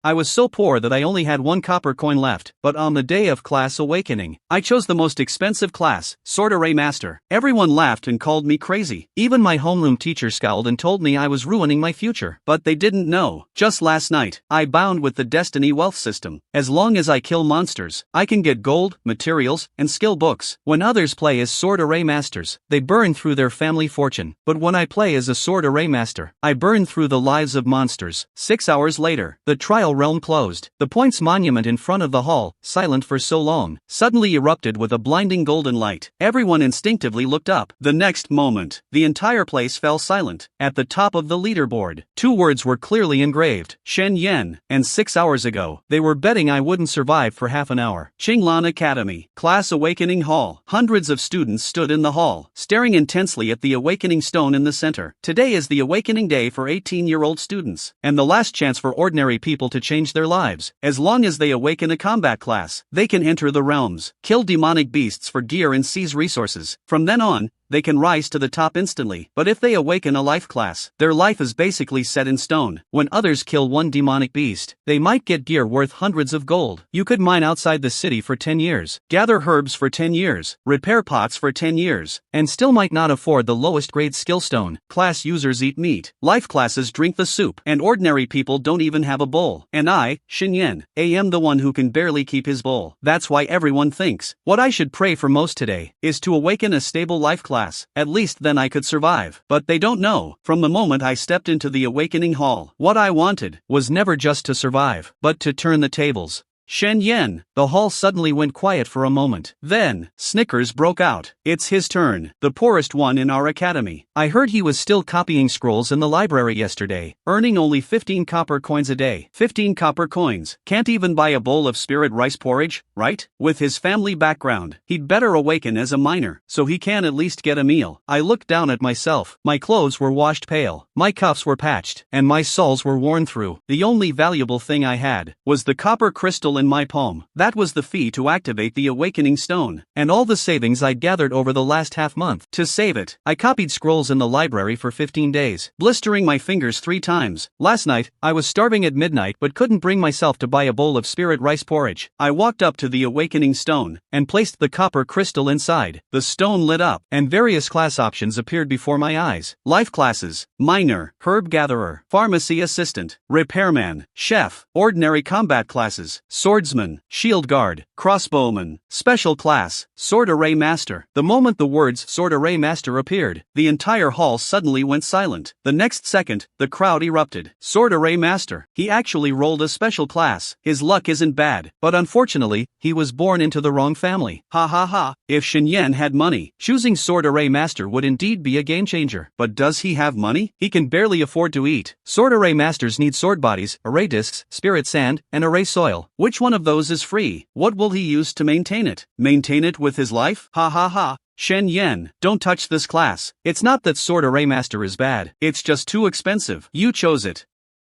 I was so poor that I only had 1 copper coin left, but on the day of class awakening, I chose the most expensive class, Sword Array Master. Everyone laughed and called me crazy. Even my homeroom teacher scowled and told me I was ruining my future. But they didn't know. Just last night, I bound with the Destiny wealth system. As long as I kill monsters, I can get gold, materials, and skill books. When others play as Sword Array Masters, they burn through their family fortune. But when I play as a Sword Array Master, I burn through the lives of monsters. 6 hours later, the trial realm closed. The points monument in front of the hall, silent for so long, suddenly erupted with a blinding golden light. Everyone instinctively looked up. The next moment, the entire place fell silent. At the top of the leaderboard, 2 words were clearly engraved: Shen Yen. And 6 hours ago, they were betting I wouldn't survive for half an hour. Qinglan Academy, Class Awakening Hall. Hundreds of students stood in the hall, staring intensely at the awakening stone in the center. Today is the awakening day for 18-year-old students, and the last chance for ordinary people to change their lives. As long as they awaken a combat class, they can enter the realms, kill demonic beasts for gear and seize resources. From then on, they can rise to the top instantly. But if they awaken a life class, their life is basically set in stone. When others kill 1 demonic beast, they might get gear worth hundreds of gold. You could mine outside the city for 10 years, gather herbs for 10 years, repair pots for 10 years, and still might not afford the lowest grade skill stone. Class users eat meat, life classes drink the soup, and ordinary people don't even have a bowl. And I, Shen Yen, am the one who can barely keep his bowl. That's why everyone thinks what I should pray for most today is to awaken a stable life class. At least then I could survive. But they don't know. From the moment I stepped into the awakening hall, what I wanted was never just to survive, but to turn the tables. Shen Yen. The hall suddenly went quiet for a moment. Then, snickers broke out. It's his turn, the poorest one in our academy. I heard he was still copying scrolls in the library yesterday, earning only 15 copper coins a day. 15 copper coins. Can't even buy a bowl of spirit rice porridge, right? With his family background, he'd better awaken as a miner, so he can at least get a meal. I looked down at myself. My clothes were washed pale, my cuffs were patched, and my soles were worn through. The only valuable thing I had was the copper crystal in my palm. That was the fee to activate the awakening stone, and all the savings I'd gathered over the last half month. To save it, I copied scrolls in the library for 15 days, blistering my fingers 3 times. Last night, I was starving at midnight but couldn't bring myself to buy a bowl of spirit rice porridge. I walked up to the awakening stone and placed the copper crystal inside. The stone lit up, and various class options appeared before my eyes. Life classes: miner, herb gatherer, pharmacy assistant, repairman, chef. Ordinary combat classes: swordsman, shield guard, crossbowman. Special class: Sword Array Master. The moment the words Sword Array Master appeared, the entire hall suddenly went silent. The next second, the crowd erupted. Sword Array Master. He actually rolled a special class. His luck isn't bad, but unfortunately, he was born into the wrong family. Ha ha ha. If Shen Yen had money, choosing Sword Array Master would indeed be a game changer. But does he have money? He can barely afford to eat. Sword Array Masters need sword bodies, array discs, spirit sand, and array soil. Which one of those is free? What will he use to maintain it? Maintain it with his life? Ha ha ha. Shen Yen, don't touch this class. It's not that Sword Array Master is bad, it's just too expensive. You chose it.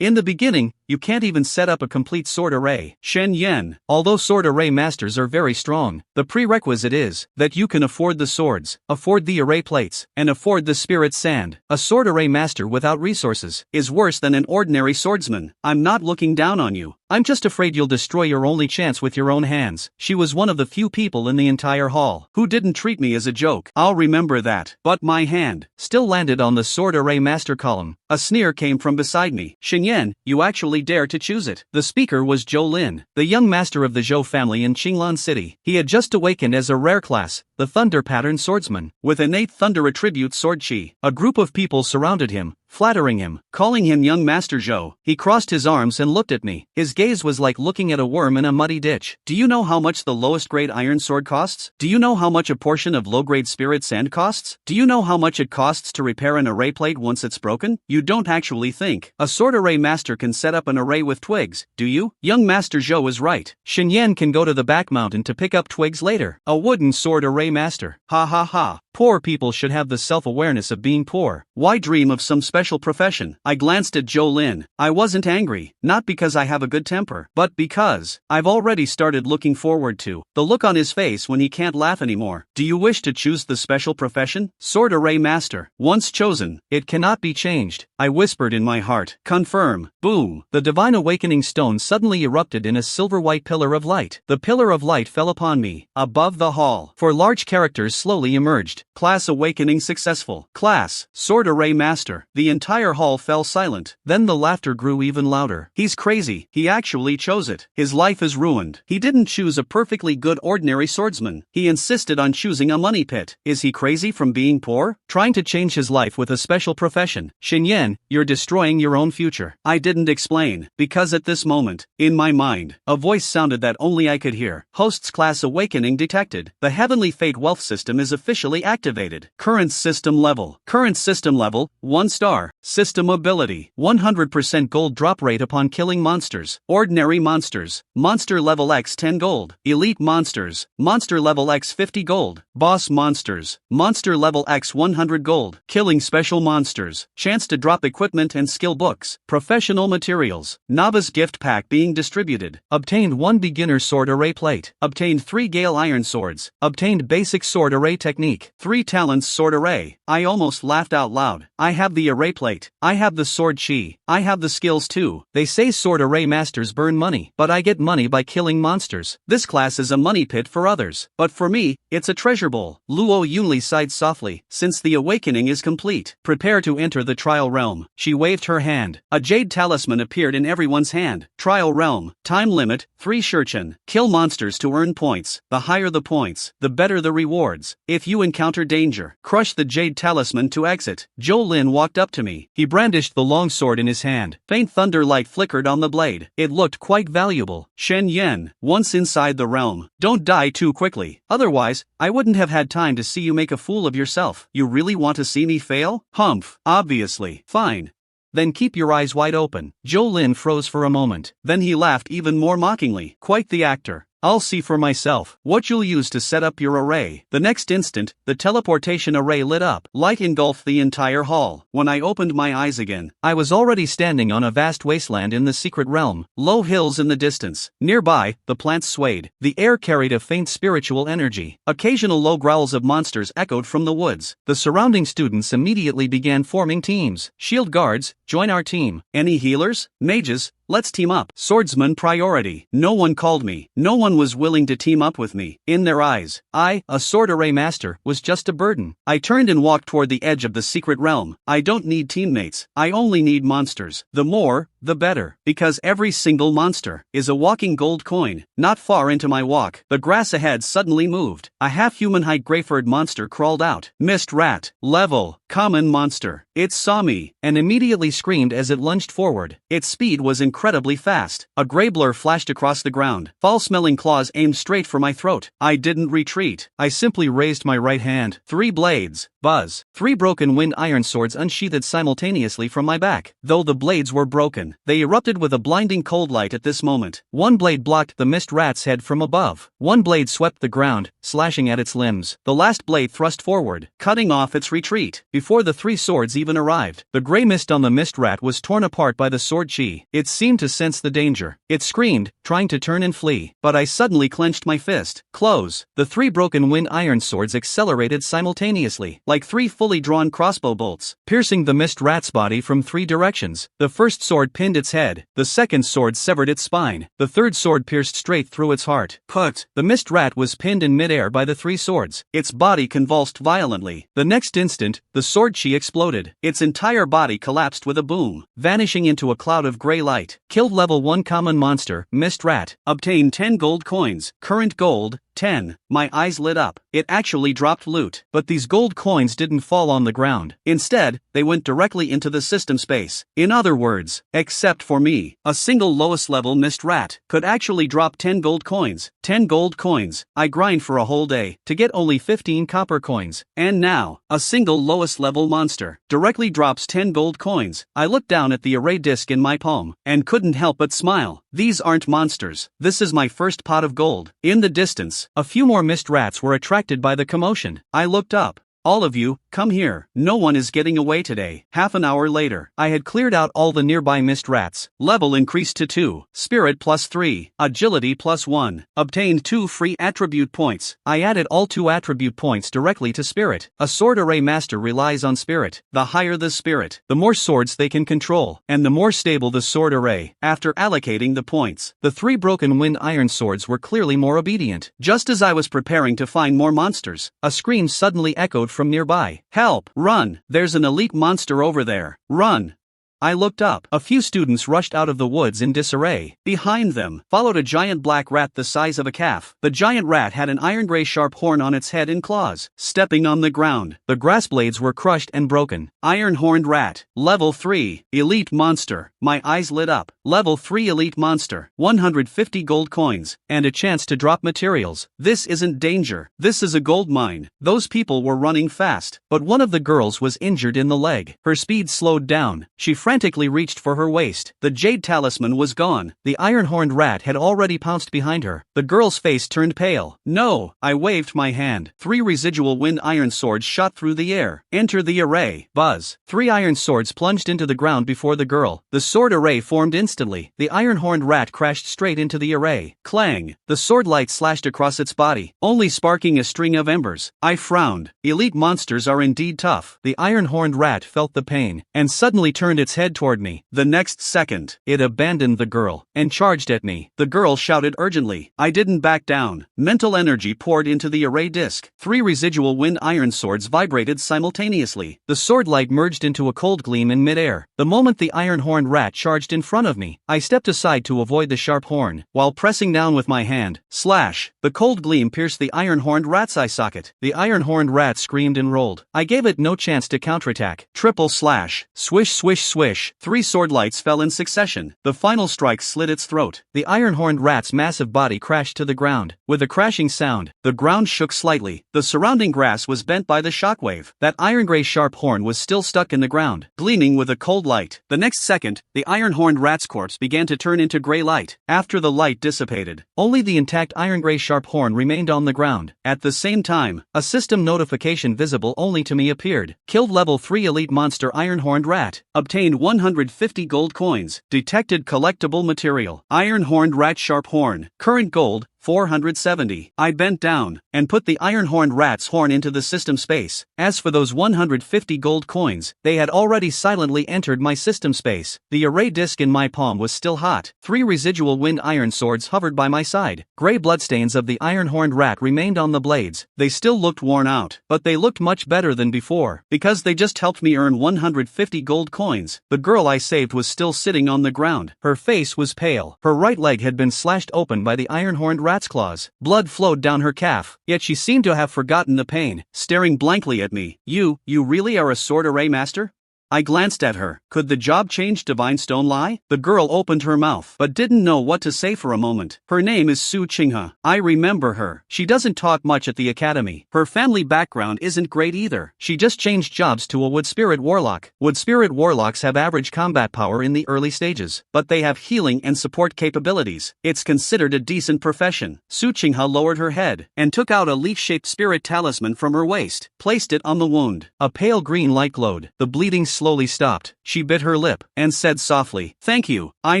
In the beginning, you can't even set up a complete sword array. Shen Yen. Although sword array masters are very strong, the prerequisite is that you can afford the swords, afford the array plates, and afford the spirit sand. A sword array master without resources is worse than an ordinary swordsman. I'm not looking down on you. I'm just afraid you'll destroy your only chance with your own hands. She was one of the few people in the entire hall who didn't treat me as a joke. I'll remember that. But my hand still landed on the sword array master column. A sneer came from beside me. Shen Yen, you actually dare to choose it. The speaker was Zhou Lin, the young master of the Zhou family in Qinglan City. He had just awakened as a rare class, the Thunder Pattern Swordsman, with innate thunder attribute sword chi. A group of people surrounded him, flattering him, calling him young Master Zhou. He crossed his arms and looked at me. His gaze was like looking at a worm in a muddy ditch. Do you know how much the lowest grade iron sword costs? Do you know how much a portion of low grade spirit sand costs? Do you know how much it costs to repair an array plate once it's broken? You don't actually think a sword array master can set up an array with twigs, do you? Young Master Zhou is right. Shen Yen can go to the back mountain to pick up twigs later. A wooden sword array master. Ha ha ha. Poor people should have the self-awareness of being poor. Why dream of some special profession? I glanced at Jolin. I wasn't angry, not because I have a good temper, but because I've already started looking forward to the look on his face when he can't laugh anymore. Do you wish to choose the special profession? Sword Array Master. Once chosen, it cannot be changed. I whispered in my heart. Confirm. Boom. The divine awakening stone suddenly erupted in a silver-white pillar of light. The pillar of light fell upon me, above the hall. Four large characters slowly emerged. Class awakening successful. Class, Sword Array Master. The entire hall fell silent. Then the laughter grew even louder. He's crazy. He actually chose it. His life is ruined. He didn't choose a perfectly good ordinary swordsman. He insisted on choosing a money pit. Is he crazy from being poor? Trying to change his life with a special profession. Xinyan, you're destroying your own future. I didn't explain, because at this moment, in my mind, a voice sounded that only I could hear. Host's class awakening detected. The Heavenly Fate wealth system is officially activated. Current system level. Current system level, 1 star. System ability, 100% gold drop rate upon killing monsters. Ordinary monsters. Monster level X 10 gold. Elite monsters. Monster level X 50 gold. Boss monsters. Monster level X 100 gold. Killing special monsters. Chance to drop equipment and skill books. Professional materials. Novice gift pack being distributed. Obtained 1 beginner sword array plate. Obtained 3 Gale iron swords. Obtained basic sword array technique. 3 talents sword array. I almost laughed out loud. I have the array plate. I have the sword chi. I have the skills too. They say sword array masters burn money, but I get money by killing monsters. This class is a money pit for others, but for me, it's a treasure bowl. Luo Yunli sighed softly. Since the awakening is complete, prepare to enter the trial realm. She waved her hand. A jade talisman appeared in everyone's hand. Trial realm. Time limit, 3 shurchen. Kill monsters to earn points. The higher the points, the better the rewards. If you encounter danger, crush the jade talisman to exit. Jolin walked up to me. He brandished the long sword in his hand. Faint thunder light flickered on the blade. It looked quite valuable. Shen Yen, once inside the realm, don't die too quickly. Otherwise, I wouldn't have had time to see you make a fool of yourself. You really want to see me fail? Humph. Obviously. Fine. Then keep your eyes wide open. Jolin froze for a moment. Then he laughed even more mockingly. Quite the actor. I'll see for myself what you'll use to set up your array. The next instant, the teleportation array lit up. Light engulfed the entire hall. When I opened my eyes again, I was already standing on a vast wasteland in the secret realm. Low hills in the distance. Nearby, the plants swayed. The air carried a faint spiritual energy. Occasional low growls of monsters echoed from the woods. The surrounding students immediately began forming teams. Shield guards, join our team. Any healers? Mages? Let's team up. Swordsman priority. No one called me. No one was willing to team up with me. In their eyes, I, a sword array master, was just a burden. I turned and walked toward the edge of the secret realm. I don't need teammates. I only need monsters. The more, the better. Because every single monster is a walking gold coin. Not far into my walk, the grass ahead suddenly moved. A half-human-height grey-furred monster crawled out. Mist rat. Level. Common monster. It saw me, and immediately screamed as it lunged forward. Its speed was incredibly fast. A grey blur flashed across the ground. Foul-smelling claws aimed straight for my throat. I didn't retreat. I simply raised my right hand. 3 blades. Buzz. 3 broken wind iron swords unsheathed simultaneously from my back. Though the blades were broken, they erupted with a blinding cold light at this moment. One blade blocked the mist rat's head from above. One blade swept the ground, slashing at its limbs. The last blade thrust forward, cutting off its retreat. Before the 3 swords even arrived, the grey mist on the mist rat was torn apart by the sword chi. It seemed to sense the danger. It screamed, trying to turn and flee. But I suddenly clenched my fist. Close. The 3 broken wind iron swords accelerated simultaneously, like 3 fully drawn crossbow bolts, piercing the mist rat's body from 3 directions. The first sword pinned its head. The second sword severed its spine. The third sword pierced straight through its heart. Put. The mist rat was pinned in midair by the 3 swords. Its body convulsed violently. The next instant, the sword chi exploded. Its entire body collapsed with a boom, vanishing into a cloud of gray light. Killed level 1 common monster, mist rat. Obtained 10 gold coins. Current gold, 10. My eyes lit up. It actually dropped loot. But these gold coins didn't fall on the ground. Instead, they went directly into the system space. In other words, except for me, a single lowest level mist rat could actually drop 10 gold coins. 10 gold coins. I grind for a whole day to get only 15 copper coins. And now, a single lowest level monster directly drops 10 gold coins. I looked down at the array disc in my palm and couldn't help but smile. These aren't monsters. This is my first pot of gold. In the distance, a few more mist rats were attracted by the commotion. I looked up. All of you, come here. No one is getting away today. Half an hour later, I had cleared out all the nearby mist rats. Level increased to 2. Spirit +3. Agility +1. Obtained 2 free attribute points. I added all 2 attribute points directly to Spirit. A sword array master relies on Spirit. The higher the Spirit, the more swords they can control, and the more stable the sword array. After allocating the points, the 3 broken wind iron swords were clearly more obedient. Just as I was preparing to find more monsters, a scream suddenly echoed from nearby. Help! Run! There's an elite monster over there. Run! I looked up. A few students rushed out of the woods in disarray. Behind them followed a giant black rat the size of a calf. The giant rat had an iron-gray sharp horn on its head and claws. Stepping on the ground, the grass blades were crushed and broken. Iron-horned rat. Level 3. Elite monster. My eyes lit up. Level 3 elite monster. 150 gold coins, and a chance to drop materials. This isn't danger. This is a gold mine. Those people were running fast, but one of the girls was injured in the leg. Her speed slowed down. She frantically reached for her waist. The jade talisman was gone. The iron-horned rat had already pounced behind her. The girl's face turned pale. No! I waved my hand. 3 residual wind iron swords shot through the air. Enter the array. Buzz. 3 iron swords plunged into the ground before the girl. The sword array formed instantly. The iron-horned rat crashed straight into the array. Clang! The sword light slashed across its body, only sparking a string of embers. I frowned. Elite monsters are indeed tough. The iron-horned rat felt the pain, and suddenly turned its head toward me. The next second, it abandoned the girl and charged at me. The girl shouted urgently. I didn't back down. Mental energy poured into the array disc. 3 residual wind iron swords vibrated simultaneously. The sword light merged into a cold gleam in midair. The moment the iron-horned rat charged in front of me, I stepped aside to avoid the sharp horn, while pressing down with my hand. Slash! The cold gleam pierced the iron-horned rat's eye socket. The iron-horned rat screamed and rolled. I gave it no chance to counterattack. Triple slash! Swish swish swish! 3 sword lights fell in succession. The final strike slit its throat. The iron-horned rat's massive body crashed to the ground. With a crashing sound, the ground shook slightly. The surrounding grass was bent by the shockwave. That iron-gray sharp horn was still stuck in the ground, gleaming with a cold light. The next second, the iron-horned rat's corpse began to turn into gray light. After the light dissipated, only the intact iron-gray sharp horn remained on the ground. At the same time, a system notification visible only to me appeared. Killed level 3 elite monster iron-horned rat. Obtained 150 gold coins. Detected collectible material. Iron-horned rat sharp horn. Current gold, 470. I bent down and put the iron-horned rat's horn into the system space. As for those 150 gold coins, they had already silently entered my system space. The array disc in my palm was still hot. 3 residual wind iron swords hovered by my side. Gray bloodstains of the iron-horned rat remained on the blades. They still looked worn out, but they looked much better than before, because they just helped me earn 150 gold coins. The girl I saved was still sitting on the ground. Her face was pale. Her right leg had been slashed open by the iron-horned rat's claws. Blood flowed down her calf, yet she seemed to have forgotten the pain, staring blankly at me. You really are a sword array master? I glanced at her. Could the job change Divine Stone lie? The girl opened her mouth, but didn't know what to say for a moment. Her name is Su Qinghe. I remember her. She doesn't talk much at the academy. Her family background isn't great either. She just changed jobs to a Wood Spirit Warlock. Wood Spirit Warlocks have average combat power in the early stages, but they have healing and support capabilities. It's considered a decent profession. Su Qinghe lowered her head and took out a leaf-shaped spirit talisman from her waist, placed it on the wound. A pale green light glowed. The bleeding slowly stopped. She bit her lip and said softly, "Thank you." I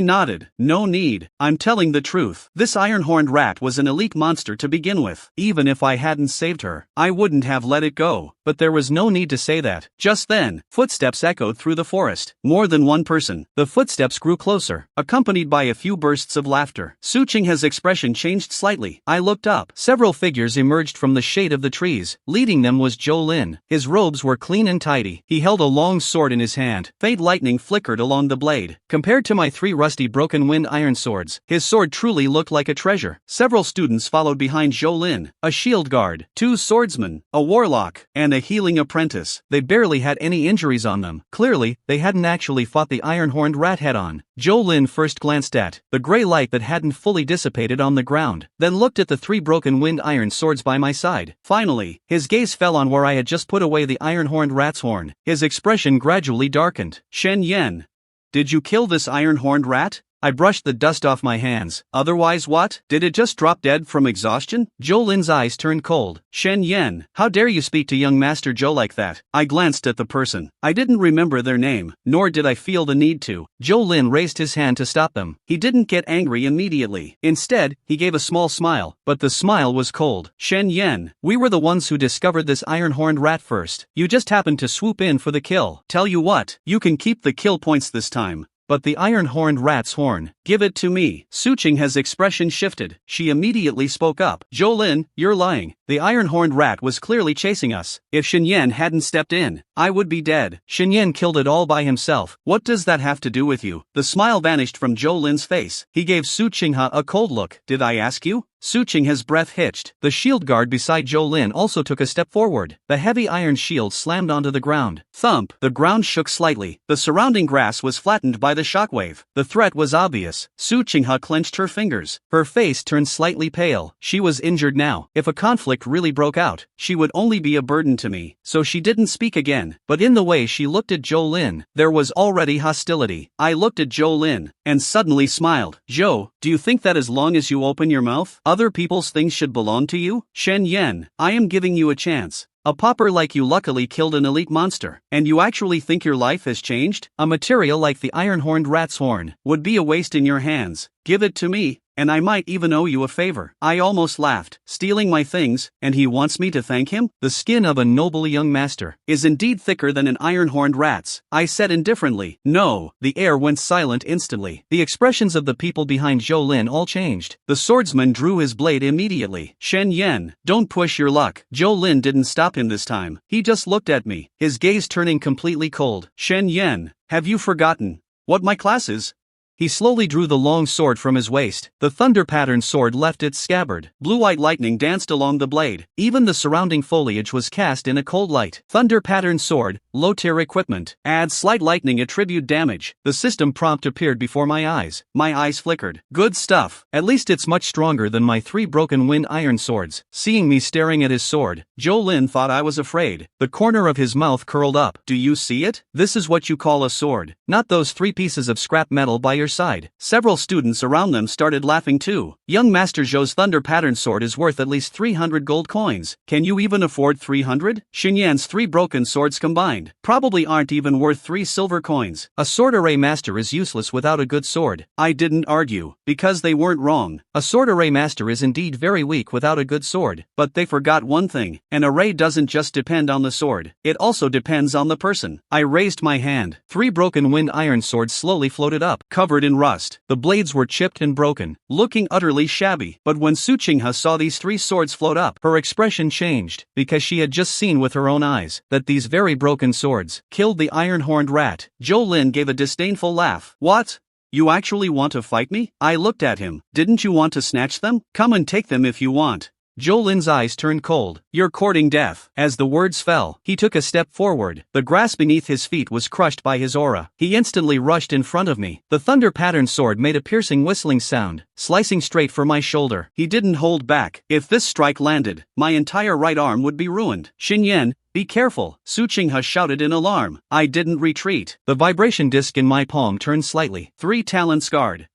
nodded. No need. I'm telling the truth. This iron-horned rat was an elite monster to begin with. Even if I hadn't saved her, I wouldn't have let it go. But there was no need to say that. Just then, footsteps echoed through the forest. More than one person. The footsteps grew closer, accompanied by a few bursts of laughter. Su Qinghe's expression changed slightly. I looked up. Several figures emerged from the shade of the trees. Leading them was Zhou Lin. His robes were clean and tidy. He held a long sword in his hand. Faint lightning flickered along the blade. Compared to my 3 rusty broken wind iron swords, his sword truly looked like a treasure. Several students followed behind Zhou Lin. A shield guard, 2 swordsmen, a warlock, and a healing apprentice. They barely had any injuries on them. Clearly, they hadn't actually fought the iron-horned rat head-on. Zhou Lin first glanced at the gray light that hadn't fully dissipated on the ground, then looked at the 3 broken wind iron swords by my side. Finally, his gaze fell on where I had just put away the iron-horned rat's horn. His expression gradually darkened. "Shen Yan, did you kill this iron-horned rat?" I brushed the dust off my hands. Otherwise what? Did it just drop dead from exhaustion? Zhou Lin's eyes turned cold. Shen Yan, how dare you speak to young Master Zhou like that? I glanced at the person. I didn't remember their name, nor did I feel the need to. Zhou Lin raised his hand to stop them. He didn't get angry immediately. Instead, he gave a small smile, but the smile was cold. Shen Yan, we were the ones who discovered this iron-horned rat first. You just happened to swoop in for the kill. Tell you what, you can keep the kill points this time. But the iron-horned rat's horn, give it to me. Su Qinghe's expression shifted. She immediately spoke up. Zhou Lin, you're lying. The iron-horned rat was clearly chasing us. If Shen Yan hadn't stepped in, I would be dead. Shen Yan killed it all by himself. What does that have to do with you? The smile vanished from Zhou Lin's face. He gave Su Qinghe a cold look. Did I ask you? Su Qinghe's breath hitched. The shield guard beside Zhou Lin also took a step forward. The heavy iron shield slammed onto the ground. Thump! The ground shook slightly. The surrounding grass was flattened by the shockwave. The threat was obvious. Su Qinghe clenched her fingers. Her face turned slightly pale. She was injured now. If a conflict really broke out, she would only be a burden to me. So she didn't speak again. But in the way she looked at Zhou Lin, there was already hostility. I looked at Zhou Lin, and suddenly smiled. Zhou, do you think that as long as you open your mouth, other people's things should belong to you? Shen Yan, I am giving you a chance. A pauper like you luckily killed an elite monster, and you actually think your life has changed? A material like the iron-horned rat's horn would be a waste in your hands. Give it to me, and I might even owe you a favor. I almost laughed. Stealing my things, and he wants me to thank him? The skin of a noble young master is indeed thicker than an iron-horned rat's. I said indifferently. No. The air went silent instantly. The expressions of the people behind Zhou Lin all changed. The swordsman drew his blade immediately. Shen Yan, don't push your luck. Zhou Lin didn't stop him this time. He just looked at me, his gaze turning completely cold. Shen Yan, have you forgotten what my class is? He slowly drew the long sword from his waist. The thunder-patterned sword left its scabbard. Blue-white lightning danced along the blade. Even the surrounding foliage was cast in a cold light. Thunder-patterned sword, low-tier equipment. Adds slight lightning attribute damage. The system prompt appeared before my eyes. My eyes flickered. Good stuff. At least it's much stronger than my 3 broken wind iron swords. Seeing me staring at his sword, Zhou Lin thought I was afraid. The corner of his mouth curled up. Do you see it? This is what you call a sword. Not those 3 pieces of scrap metal by your side. Several students around them started laughing too. Young Master Zhou's thunder pattern sword is worth at least 300 gold coins. Can you even afford 300? Xinyan's 3 broken swords combined probably aren't even worth 3 silver coins. A sword array master is useless without a good sword. I didn't argue, because they weren't wrong. A sword array master is indeed very weak without a good sword. But they forgot one thing. An array doesn't just depend on the sword. It also depends on the person. I raised my hand. 3 broken wind iron swords slowly floated up, covered in rust. The blades were chipped and broken, looking utterly shabby. But when Su Qinghe saw these 3 swords float up, her expression changed, because she had just seen with her own eyes that these very broken swords killed the iron-horned rat. Zhou Lin gave a disdainful laugh. What? You actually want to fight me? I looked at him. Didn't you want to snatch them? Come and take them if you want. Zhou Lin's eyes turned cold. You're courting death. As the words fell, he took a step forward. The grass beneath his feet was crushed by his aura. He instantly rushed in front of me. The thunder-patterned sword made a piercing whistling sound, slicing straight for my shoulder. He didn't hold back. If this strike landed, my entire right arm would be ruined. Xinyan, be careful, Su Qinghe shouted in alarm. I didn't retreat. The vibration disc in my palm turned slightly. 3 talents scarred.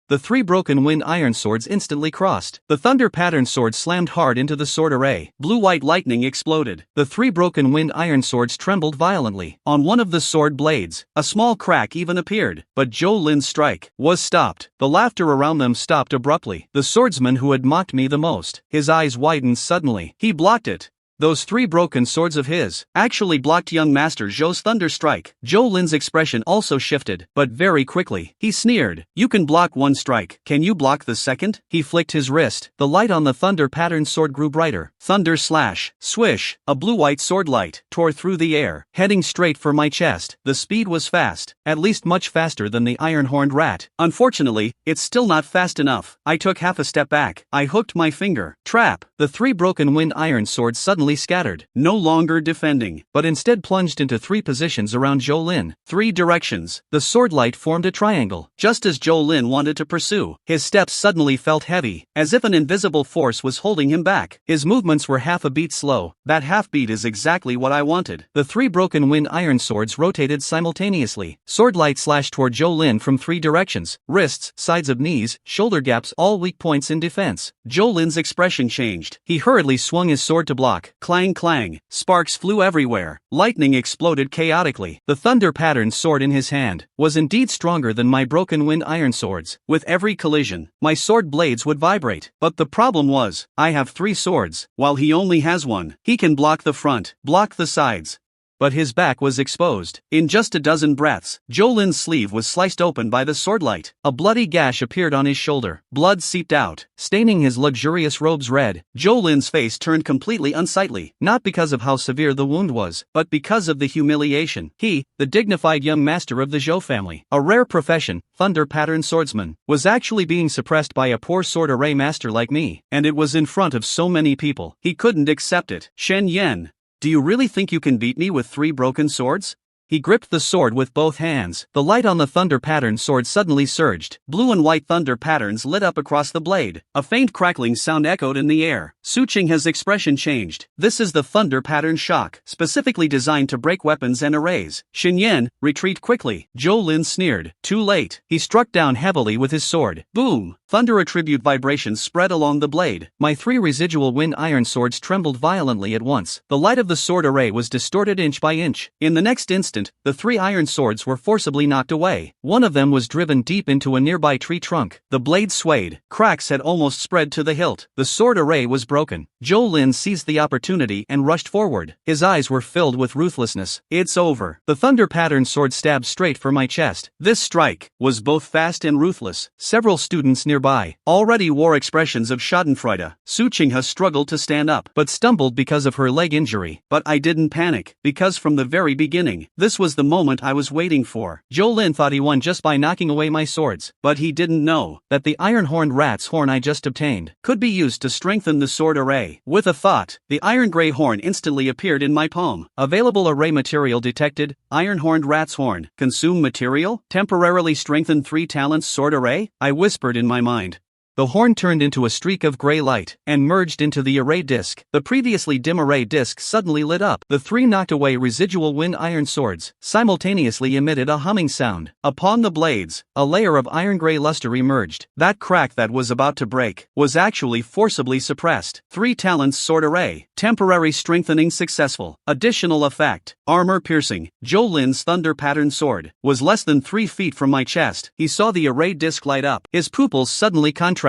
The 3 broken wind iron swords instantly crossed. The thunder-patterned sword slammed hard into the sword array. Blue-white lightning exploded. The 3 broken wind iron swords trembled violently. On one of the sword blades, a small crack even appeared. But Zhou Lin's strike was stopped. The laughter around them stopped abruptly. The swordsman who had mocked me the most, his eyes widened suddenly. He blocked it. Those 3 broken swords of his actually blocked young Master Zhou's thunder strike. Zhou Lin's expression also shifted, but very quickly. He sneered. You can block 1 strike. Can you block the second? He flicked his wrist. The light on the thunder-patterned sword grew brighter. Thunder slash. Swish. A blue-white sword light tore through the air, heading straight for my chest. The speed was fast, at least much faster than the iron-horned rat. Unfortunately, it's still not fast enough. I took half a step back. I hooked my finger. Trap. The 3 broken wind iron swords suddenly suddenly scattered, no longer defending, but instead plunged into 3 positions around Zhou Lin. 3 directions. The sword light formed a triangle. Just as Zhou Lin wanted to pursue, his steps suddenly felt heavy, as if an invisible force was holding him back. His movements were half a beat slow. That half beat is exactly what I wanted. The 3 broken wind iron swords rotated simultaneously. Sword light slashed toward Zhou Lin from 3 directions: wrists, sides of knees, shoulder gaps, all weak points in defense. Zhou Lin's expression changed. He hurriedly swung his sword to block. Clang clang. Sparks flew everywhere. Lightning exploded chaotically. The thunder-patterned sword in his hand was indeed stronger than my broken wind iron swords. With every collision, my sword blades would vibrate. But the problem was, I have 3 swords, while he only has 1. He can block the front, block the sides, but his back was exposed. In just a dozen breaths, Zhou Lin's sleeve was sliced open by the swordlight. A bloody gash appeared on his shoulder. Blood seeped out, staining his luxurious robes red. Zhou Lin's face turned completely unsightly, not because of how severe the wound was, but because of the humiliation. He, the dignified young master of the Zhou family, a rare profession, thunder-patterned swordsman, was actually being suppressed by a poor sword array master like me, and it was in front of so many people. He couldn't accept it. Shen Yan, do you really think you can beat me with 3 broken swords? He gripped the sword with both hands. The light on the thunder-patterned sword suddenly surged. Blue and white thunder patterns lit up across the blade. A faint crackling sound echoed in the air. Su Qinghe's expression changed. This is the thunder-pattern shock, specifically designed to break weapons and arrays. Xinyan, retreat quickly. Zhou Lin sneered. Too late. He struck down heavily with his sword. Boom! Thunder attribute vibrations spread along the blade. My 3 residual wind iron swords trembled violently at once. The light of the sword array was distorted inch by inch. In the next instant, the 3 iron swords were forcibly knocked away. One of them was driven deep into a nearby tree trunk. The blade swayed. Cracks had almost spread to the hilt. The sword array was broken. Zhou Lin seized the opportunity and rushed forward. His eyes were filled with ruthlessness. It's over. The thunder-patterned sword stabbed straight for my chest. This strike was both fast and ruthless. Several students nearby already wore expressions of schadenfreude. Su Qinghe struggled to stand up, but stumbled because of her leg injury. But I didn't panic, because from the very beginning, this was the moment I was waiting for. Zhou Lin thought he won just by knocking away my swords, but he didn't know that the iron-horned rat's horn I just obtained could be used to strengthen the sword array. With a thought, the iron-gray horn instantly appeared in my palm. Available array material detected: iron-horned rat's horn. Consume material? Temporarily strengthen 3 talents sword array? I whispered in my mind. The horn turned into a streak of gray light and merged into the array disc. The previously dim array disc suddenly lit up. The 3 knocked away residual wind iron swords simultaneously emitted a humming sound. Upon the blades, a layer of iron-gray luster emerged. That crack that was about to break was actually forcibly suppressed. 3 talents sword array. Temporary strengthening successful. Additional effect: armor piercing. Zhou Lin's thunder-patterned sword was less than 3 feet from my chest. He saw the array disc light up. His pupils suddenly contracted.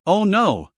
Oh no!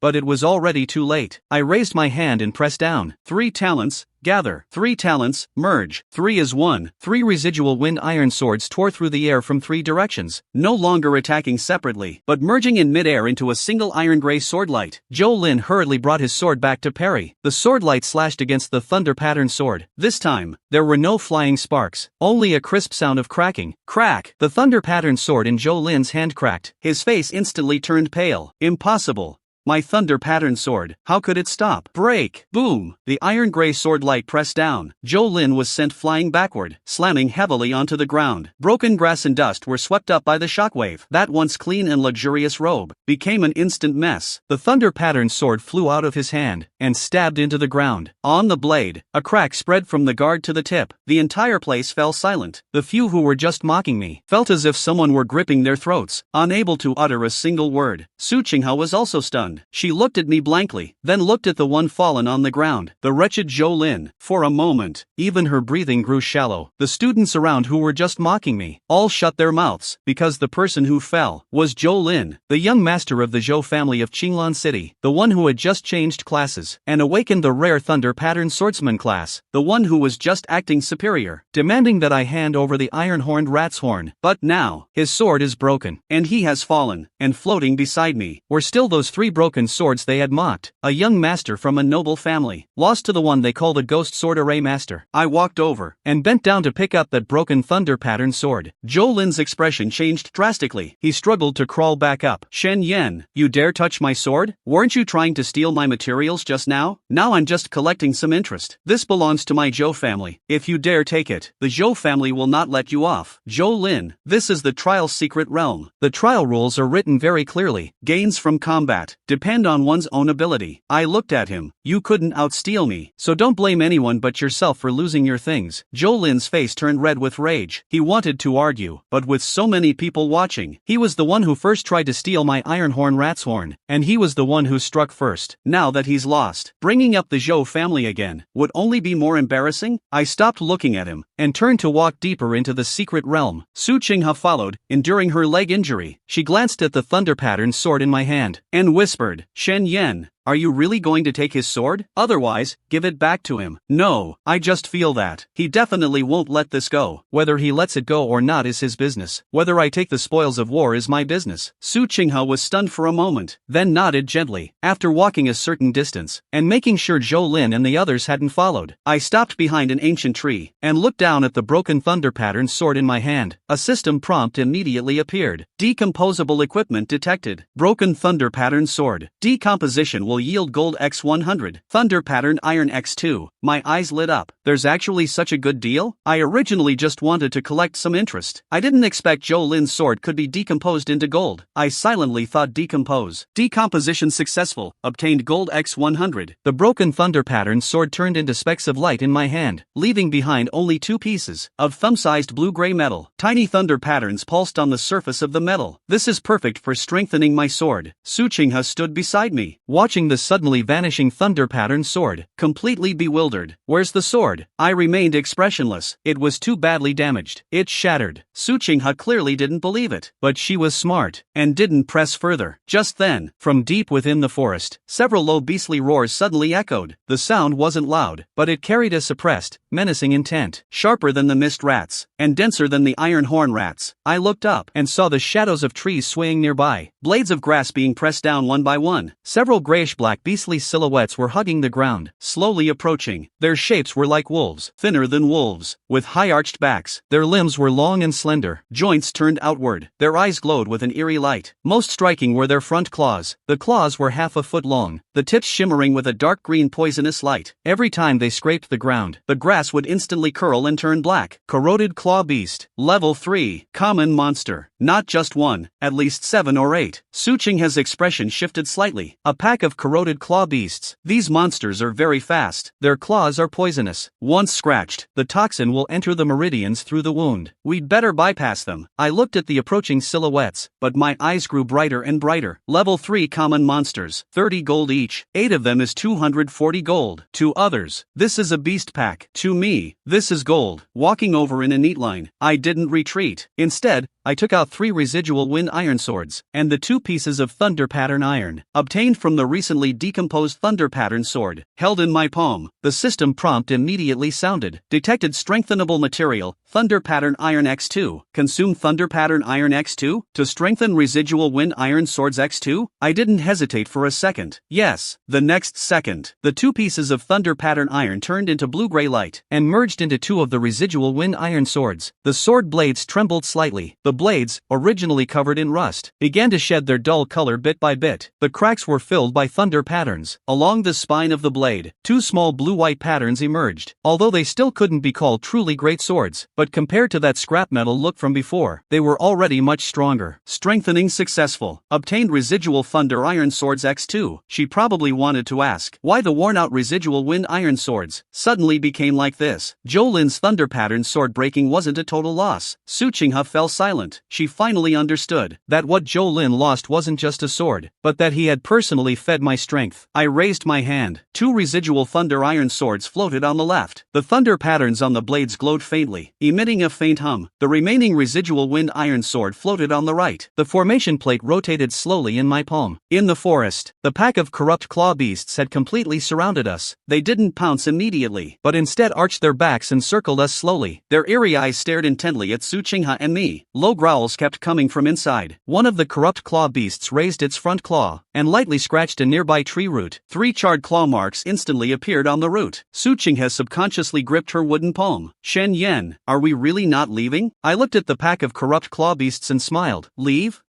But it was already too late. I raised my hand and pressed down. 3 talents, gather. 3 talents, merge. 3 is 1. 3 residual wind iron swords tore through the air from 3 directions, no longer attacking separately, but merging in mid-air into a single iron-gray swordlight. Zhou Lin hurriedly brought his sword back to parry. The swordlight slashed against the thunder-patterned sword. This time, there were no flying sparks, only a crisp sound of cracking. Crack! The thunder-patterned sword in Zhou Lin's hand cracked. His face instantly turned pale. Impossible. My thunder-patterned sword, how could it stop? Break! Boom! The iron-gray sword light pressed down. Zhou Lin was sent flying backward, slamming heavily onto the ground. Broken grass and dust were swept up by the shockwave. That once clean and luxurious robe became an instant mess. The thunder-patterned sword flew out of his hand and stabbed into the ground. On the blade, a crack spread from the guard to the tip. The entire place fell silent. The few who were just mocking me felt as if someone were gripping their throats, unable to utter a single word. Su Qinghe was also stunned. She looked at me blankly, then looked at the one fallen on the ground, the wretched Zhou Lin. For a moment, even her breathing grew shallow. The students around who were just mocking me all shut their mouths, because the person who fell was Zhou Lin, the young master of the Zhou family of Qinglan City, the one who had just changed classes and awakened the rare thunder-patterned swordsman class, the one who was just acting superior, demanding that I hand over the iron-horned rat's horn. But now, his sword is broken, and he has fallen, and floating beside me were still those 3 broken broken swords they had mocked. A young master from a noble family, lost to the one they call the Ghost Sword Array Master. I walked over and bent down to pick up that broken thunder pattern sword. Zhou Lin's expression changed drastically. He struggled to crawl back up. Shen Yan, you dare touch my sword? Weren't you trying to steal my materials just now? Now I'm just collecting some interest. This belongs to my Zhou family. If you dare take it, the Zhou family will not let you off. Zhou Lin, this is the trial's secret realm. The trial rules are written very clearly. Gains from combat depend on one's own ability. I looked at him. You couldn't outsteal me, so don't blame anyone but yourself for losing your things. Zhou Lin's face turned red with rage. He wanted to argue, but with so many people watching, he was the one who first tried to steal my Ironhorn Rat's horn, and he was the one who struck first. Now that he's lost, bringing up the Zhou family again would only be more embarrassing. I stopped looking at him and turned to walk deeper into the secret realm. Su Qinghe followed, enduring her leg injury. She glanced at the thunder pattern sword in my hand and whispered, Shen Yan, are you really going to take his sword? Otherwise, give it back to him. No, I just feel that he definitely won't let this go. Whether he lets it go or not is his business. Whether I take the spoils of war is my business. Su Qinghe was stunned for a moment, then nodded gently. After walking a certain distance and making sure Zhou Lin and the others hadn't followed, I stopped behind an ancient tree and looked down at the broken thunder pattern sword in my hand. A system prompt immediately appeared. Decomposable equipment detected. Broken thunder pattern sword. Decomposition will yield gold X100. Thunder pattern iron X2. My eyes lit up. There's actually such a good deal? I originally just wanted to collect some interest. I didn't expect Zhou Lin's sword could be decomposed into gold. I silently thought decompose. Decomposition successful. Obtained gold X100. The broken thunder pattern sword turned into specks of light in my hand, leaving behind only 2 pieces of thumb-sized blue-gray metal. Tiny thunder patterns pulsed on the surface of the metal. This is perfect for strengthening my sword. Su Qinghe stood beside me, watching the suddenly vanishing thunder pattern sword, completely bewildered. Where's the sword? I remained expressionless. It was too badly damaged. It shattered. Su Qinghe clearly didn't believe it, but she was smart and didn't press further. Just then, from deep within the forest, several low beastly roars suddenly echoed. The sound wasn't loud, but it carried a suppressed, menacing intent. Sharper than the mist rats, and denser than the iron horn rats. I looked up and saw the shadows of trees swaying nearby, blades of grass being pressed down one by one. Several grayish-black beastly silhouettes were hugging the ground, slowly approaching. Their shapes were like wolves, thinner than wolves, with high-arched backs. Their limbs were long and slender, joints turned outward. Their eyes glowed with an eerie light. Most striking were their front claws. The claws were half a foot long, the tips shimmering with a dark green poisonous light. Every time they scraped the ground, the grass would instantly curl and turn black. Corroded Claw Beast. Level 3. Common monster. Not just one, at least 7 or 8. Su Qinghe's expression shifted slightly. A pack of corroded claw beasts. These monsters are very fast. Their claws are poisonous. Once scratched, the toxin will enter the meridians through the wound. We'd better bypass them. I looked at the approaching silhouettes, but my eyes grew brighter and brighter. Level 3 common monsters. 30 gold each. 8 of them is 240 gold. To others, this is a beast pack. To me, this is gold. Walking over in a neat line, I didn't retreat. Instead, I took out 3 residual wind iron swords, and the 2 pieces of thunder pattern iron, obtained from the recently decomposed thunder pattern sword, held in my palm. The system prompt immediately sounded. Detected strengthenable material, thunder pattern iron X2. Consume thunder pattern iron X2? To strengthen residual wind iron swords X2? I didn't hesitate for a second. Yes, the next second, the 2 pieces of thunder pattern iron turned into blue-gray light, and merged into 2 of the residual wind iron swords. The sword blades trembled slightly. The blades, originally covered in rust, began to shed their dull color bit by bit. The cracks were filled by thunder patterns. Along the spine of the blade, 2 small blue-white patterns emerged. Although they still couldn't be called truly great swords, but compared to that scrap metal look from before, they were already much stronger. Strengthening successful. Obtained residual thunder iron swords X2. She probably wanted to ask why the worn-out residual wind iron swords suddenly became like this. Zhou Lin's thunder pattern sword breaking wasn't a total loss. Su Qinghe fell silent. She finally understood that what Zhou Lin lost wasn't just a sword, but that he had personally fed my strength. I raised my hand. 2 residual thunder iron swords floated on the left. The thunder patterns on the blades glowed faintly, emitting a faint hum. The remaining residual wind iron sword floated on the right. The formation plate rotated slowly in my palm. In the forest, the pack of corrupt claw beasts had completely surrounded us. They didn't pounce immediately, but instead arched their backs and circled us slowly. Their eerie eyes stared intently at Su Qinghe and me. Low growls kept coming from inside. One of the corrupt claw beasts raised its front claw and lightly scratched a nearby tree root. 3 charred claw marks instantly appeared on the root. Su Qinghe subconsciously gripped her wooden palm. Shen Yan, are we really not leaving? I looked at the pack of corrupt claw beasts and smiled. Leave?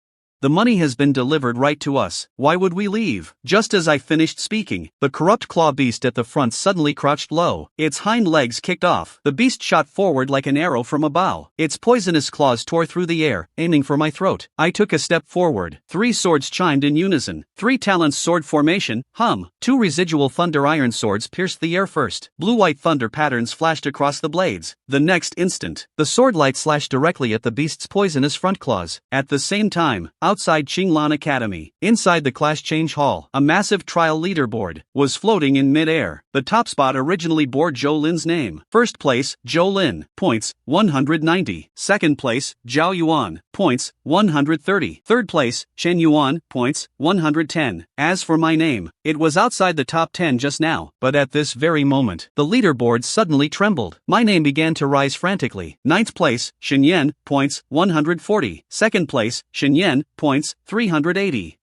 The money has been delivered right to us, why would we leave? Just as I finished speaking, the corrupt claw beast at the front suddenly crouched low. Its hind legs kicked off. The beast shot forward like an arrow from a bow. Its poisonous claws tore through the air, aiming for my throat. I took a step forward. 3 swords chimed in unison. 3 talents sword formation, hum. 2 residual thunder iron swords pierced the air first. Blue-white thunder patterns flashed across the blades. The next instant, the sword light slashed directly at the beast's poisonous front claws. At the same time, outside Qinglan Academy, inside the class change hall, a massive trial leaderboard was floating in mid-air. The top spot originally bore Zhou Lin's name. First place, Zhou Lin, points, 190. Second place, Zhao Yuan, points, 130. Third place, Shen Yuan, points, 110. As for my name, it was outside the top 10 just now, but at this very moment, the leaderboard suddenly trembled. My name began to rise frantically. Ninth place, Shen Yan, points, 140. Second place, Shen Yan, points, 380.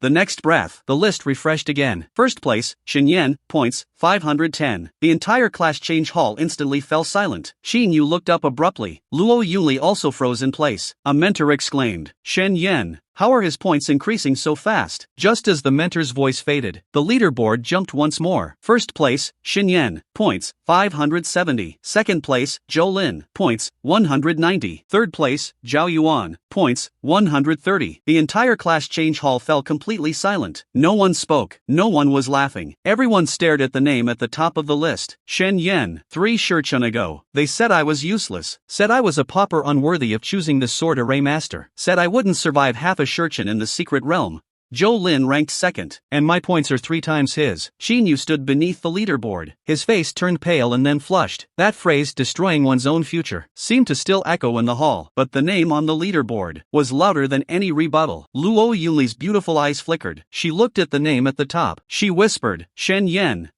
The next breath, the list refreshed again. First place, Shen Yan, points, 510. The entire class change hall instantly fell silent. Xin Yu looked up abruptly. Luo Yuli also froze in place. A mentor exclaimed, Shen Yan, how are his points increasing so fast? Just as the mentor's voice faded, the leaderboard jumped once more. First place, Shen Yan, points, 570. Second place, Zhou Lin, points, 190. Third place, Zhao Yuan, points, 130. The entire class change hall fell completely silent. No one spoke. No one was laughing. Everyone stared at the name at the top of the list. Shen Yan. 3 shurchen ago, they said I was useless. Said I was a pauper unworthy of choosing the sword array master. Said I wouldn't survive half a shurchen in the secret realm. Zhou Lin ranked second, and my points are 3 times his. Xin Yu stood beneath the leaderboard. His face turned pale and then flushed. That phrase, destroying one's own future, seemed to still echo in the hall, but the name on the leaderboard was louder than any rebuttal. Luo Yuli's beautiful eyes flickered. She looked at the name at the top. She whispered, Shen Yan.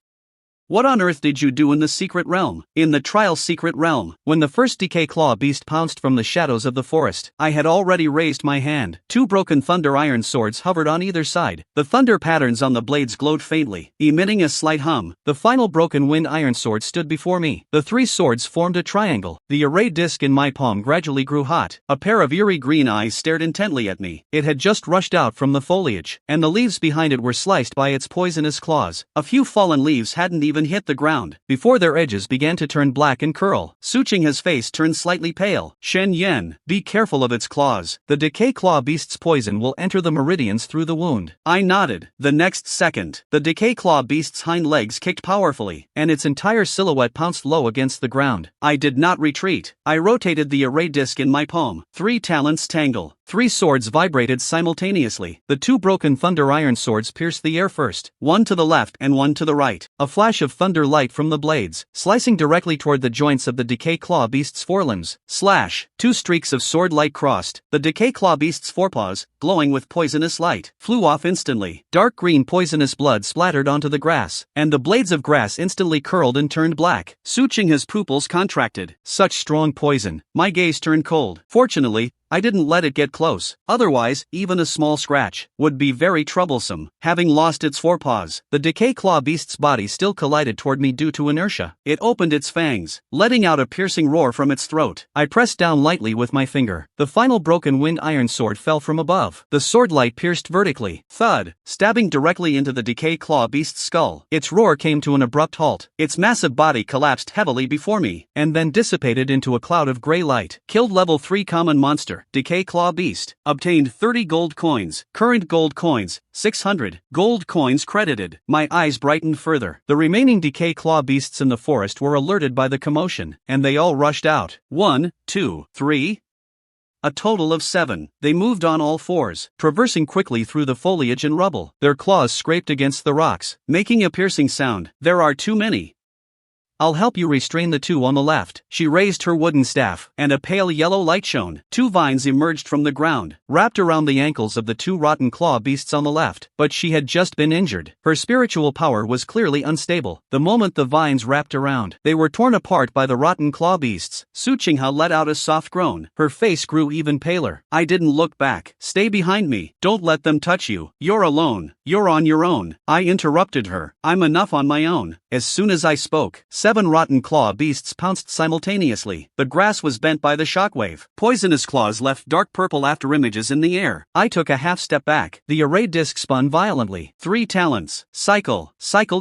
What on earth did you do in the secret realm? In the trial secret realm, when the first decay claw beast pounced from the shadows of the forest, I had already raised my hand. 2 broken thunder iron swords hovered on either side. The thunder patterns on the blades glowed faintly, emitting a slight hum. The final broken wind iron sword stood before me. The 3 swords formed a triangle. The array disc in my palm gradually grew hot. A pair of eerie green eyes stared intently at me. It had just rushed out from the foliage, and the leaves behind it were sliced by its poisonous claws. A few fallen leaves hadn't even hit the ground before their edges began to turn black and curl. Su Qinghe's face turned slightly pale. Shen Yan, be careful of its claws. The decay claw beast's poison will enter the meridians through the wound. I nodded. The next second, the decay claw beast's hind legs kicked powerfully, and its entire silhouette pounced low against the ground. I did not retreat. I rotated the array disc in my palm. 3 talents tangle. 3 swords vibrated simultaneously. The 2 broken thunder iron swords pierced the air first, one to the left and one to the right. A flash of thunder light from the blades, slicing directly toward the joints of the decay claw beast's forelimbs. Slash! 2 streaks of sword light crossed. The decay claw beast's forepaws, glowing with poisonous light, flew off instantly. Dark green poisonous blood splattered onto the grass, and the blades of grass instantly curled and turned black. Su Qinghe's pupils contracted. Such strong poison. My gaze turned cold. Fortunately, I didn't let it get close. Otherwise, even a small scratch would be very troublesome. Having lost its forepaws, the decay claw beast's body still collided toward me due to inertia. It opened its fangs, letting out a piercing roar from its throat. I pressed down lightly with my finger. The final broken wind iron sword fell from above. The sword light pierced vertically. Thud, stabbing directly into the decay claw beast's skull. Its roar came to an abrupt halt. Its massive body collapsed heavily before me, and then dissipated into a cloud of gray light. Killed level 3 common monster. Decay Claw Beast. Obtained 30 gold coins. Current gold coins, 600. Gold coins credited. My eyes brightened further. The remaining Decay Claw Beasts in the forest were alerted by the commotion, and they all rushed out. 1, 2, 3. A total of 7. They moved on all fours, traversing quickly through the foliage and rubble. Their claws scraped against the rocks, making a piercing sound. There are too many. I'll help you restrain the two on the left. She raised her wooden staff, and a pale yellow light shone. Two vines emerged from the ground, wrapped around the ankles of the two rotten claw beasts on the left. But she had just been injured. Her spiritual power was clearly unstable. The moment the vines wrapped around, they were torn apart by the rotten claw beasts. Su Qinghe let out a soft groan. Her face grew even paler. I didn't look back. Stay behind me. Don't let them touch you. You're alone. You're on your own. I interrupted her. I'm enough on my own. As soon as I spoke, 7 rotten claw beasts pounced simultaneously. The grass was bent by the shockwave. Poisonous claws left dark purple afterimages in the air. I took a half step back. The array disc spun violently. 3 talents. Cycle,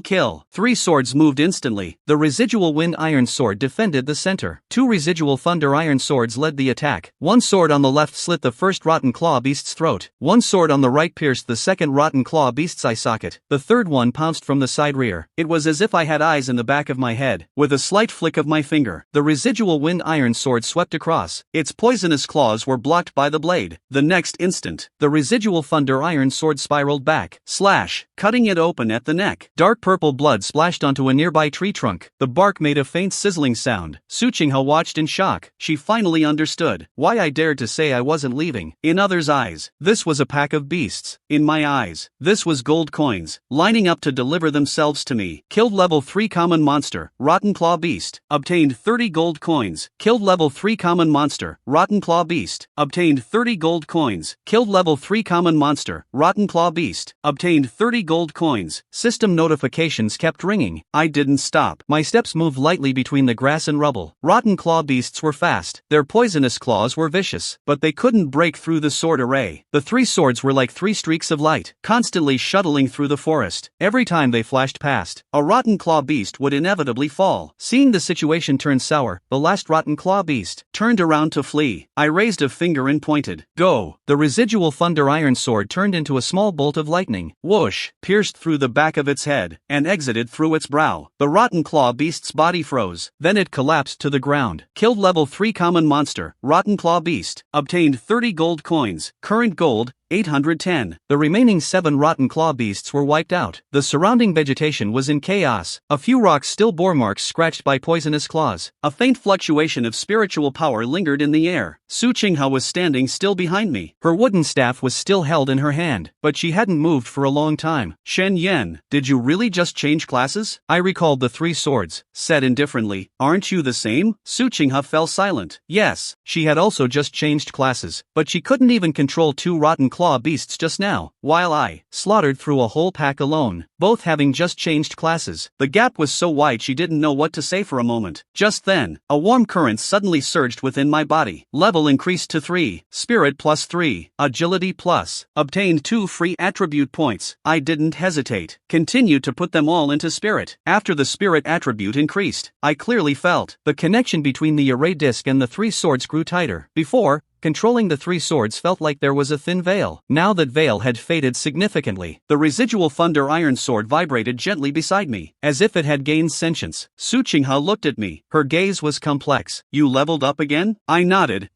kill. 3 swords moved instantly. The residual wind iron sword defended the center. 2 residual thunder iron swords led the attack. 1 sword on the left slit the first rotten claw beast's throat. 1 sword on the right pierced the second rotten claw beast's eye socket. The third one pounced from the side rear. It was as if I had eyes in the back of my head. With a slight flick of my finger, the residual wind iron sword swept across. Its poisonous claws were blocked by the blade. The next instant, the residual thunder iron sword spiraled back, slash, cutting it open at the neck. Dark purple blood splashed onto a nearby tree trunk. The bark made a faint sizzling sound. Su Qinghe watched in shock. She finally understood why I dared to say I wasn't leaving. In others' eyes, this was a pack of beasts. In my eyes, this was gold coins, lining up to deliver themselves to me. Killed level 3 common monster, rotten claw beast. Obtained 30 gold coins. Killed level 3 common monster, rotten claw beast. Obtained 30 gold coins. Killed level 3 common monster, rotten claw beast. Obtained 30 gold coins. System notifications kept ringing. I didn't stop. My steps moved lightly between the grass and rubble. Rotten claw beasts were fast. Their poisonous claws were vicious, but they couldn't break through the sword array. The 3 swords were like 3 streaks of light, constantly shuttling through the forest. Every time they flashed past, a rotten claw beast would inevitably fall. Seeing the situation turn sour, the last rotten claw beast turned around to flee. I raised a finger and pointed. Go! The residual thunder iron sword turned into a small bolt of lightning. Whoosh! Pierced through the back of its head, and exited through its brow. The rotten claw beast's body froze. Then it collapsed to the ground. Killed level 3 common monster, rotten claw beast. Obtained 30 gold coins. Current gold, 810. The remaining 7 rotten claw beasts were wiped out. The surrounding vegetation was in chaos. A few rocks still bore marks scratched by poisonous claws. A faint fluctuation of spiritual power lingered in the air. Su Qinghe was standing still behind me. Her wooden staff was still held in her hand, but she hadn't moved for a long time. Shen Yan, did you really just change classes? I recalled the 3 swords, said indifferently. Aren't you the same? Su Qinghe fell silent. Yes, she had also just changed classes, but she couldn't even control 2 rotten claw beasts just now, while I slaughtered through a whole pack alone, both having just changed classes. The gap was so wide she didn't know what to say for a moment. Just then, a warm current suddenly surged within my body. Level increased to 3, spirit plus 3, agility plus. Obtained 2 free attribute points. I didn't hesitate. Continued to put them all into spirit. After the spirit attribute increased, I clearly felt the connection between the array disc and the 3 swords grew tighter. Before, controlling the 3 swords felt like there was a thin veil. Now that veil had faded significantly. The residual thunder iron sword vibrated gently beside me, as if it had gained sentience. Su Qinghe looked at me. Her gaze was complex. You leveled up again? I nodded.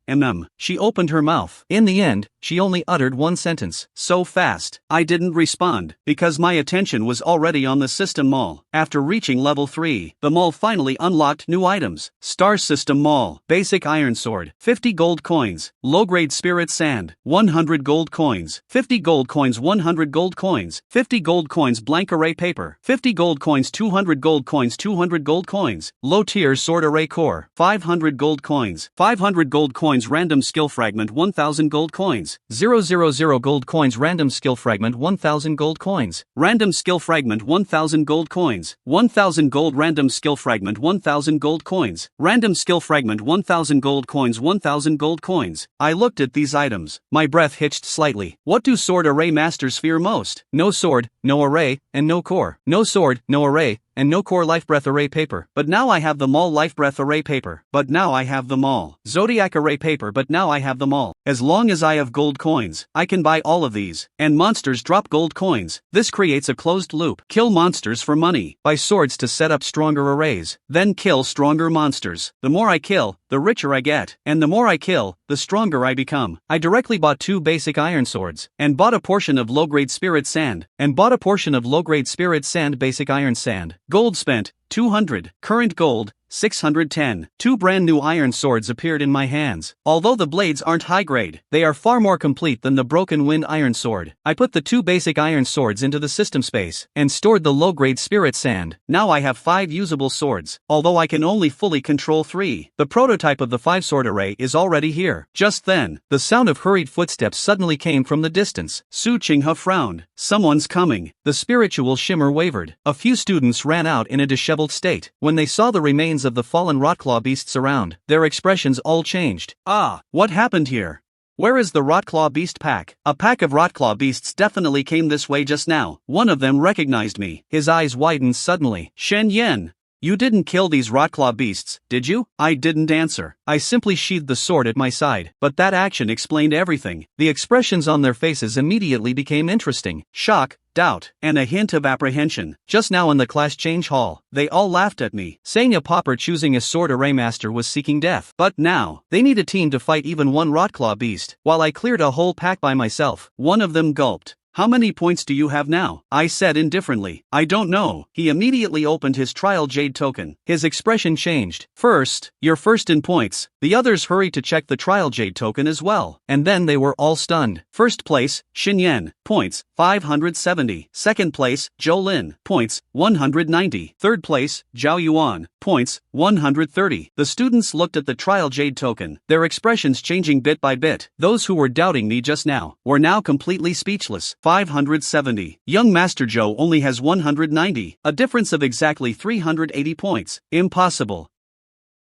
She opened her mouth. In the end, she only uttered one sentence. So fast. I didn't respond, because my attention was already on the system mall. After reaching level 3, the mall finally unlocked new items. Star System Mall. Basic Iron Sword. 50 gold coins. Low-grade Spirit Sand. 100 gold coins. 50 gold coins. 100 gold coins. 50 gold coins. Blank Array Paper. 50 gold coins. 200 gold coins. 200 gold coins. Low-tier Sword Array Core. 500 gold coins. 500 gold coins. Random Skill Fragment. 1000 gold coins. 000 gold coins. Random Skill Fragment. 1000 gold coins. Random Skill Fragment. 1000 gold coins. 1000 gold. Random Skill Fragment. 1000 gold coins. Random Skill Fragment. 1000 gold coins. 1000 gold coins. I looked at these items. My breath hitched slightly. What do sword array masters fear most? No sword, no array, and no core. No sword, no array, and no core life breath array paper. But now I have them all. Life breath array paper. But now I have them all. Zodiac array paper. But now I have them all. As long as I have gold coins, I can buy all of these. And monsters drop gold coins. This creates a closed loop. Kill monsters for money. Buy swords to set up stronger arrays. Then kill stronger monsters. The more I kill, the richer I get. And the more I kill, the stronger I become. I directly bought 2 basic iron swords. And bought a portion of low-grade spirit sand. And bought a portion of low-grade spirit sand basic iron sand. Gold spent, 200. Current gold, 610. 2 brand new iron swords appeared in my hands. Although the blades aren't high grade, they are far more complete than the broken wind iron sword. I put the 2 basic iron swords into the system space, and stored the low grade spirit sand. Now I have 5 usable swords, although I can only fully control 3. The prototype of the 5 sword array is already here. Just then, the sound of hurried footsteps suddenly came from the distance. Su Qinghe frowned. Someone's coming. The spiritual shimmer wavered. A few students ran out in a disheveled state. When they saw the remains of the fallen rotclaw beasts around, their expressions all changed. Ah, what happened here? Where is the rotclaw beast pack? A pack of rotclaw beasts definitely came this way just now. One of them recognized me. His eyes widened suddenly. Shen Yan. You didn't kill these rotclaw beasts, did you? I didn't answer. I simply sheathed the sword at my side. But that action explained everything. The expressions on their faces immediately became interesting. Shock, doubt, and a hint of apprehension. Just now in the class change hall, they all laughed at me, saying a pauper choosing a sword array master was seeking death. But now, they need a team to fight even one rotclaw beast. While I cleared a whole pack by myself, one of them gulped. How many points do you have now? I said indifferently. I don't know. He immediately opened his trial jade token. His expression changed. First, you're first in points. The others hurried to check the trial jade token as well. And then they were all stunned. First place, Xinyan, points, 570. Second place, Zhou Lin, points, 190. Third place, Zhao Yuan, points, 130. The students looked at the trial jade token, their expressions changing bit by bit. Those who were doubting me just now were now completely speechless. 570. Young Master Zhou only has 190, a difference of exactly 380 points. Impossible.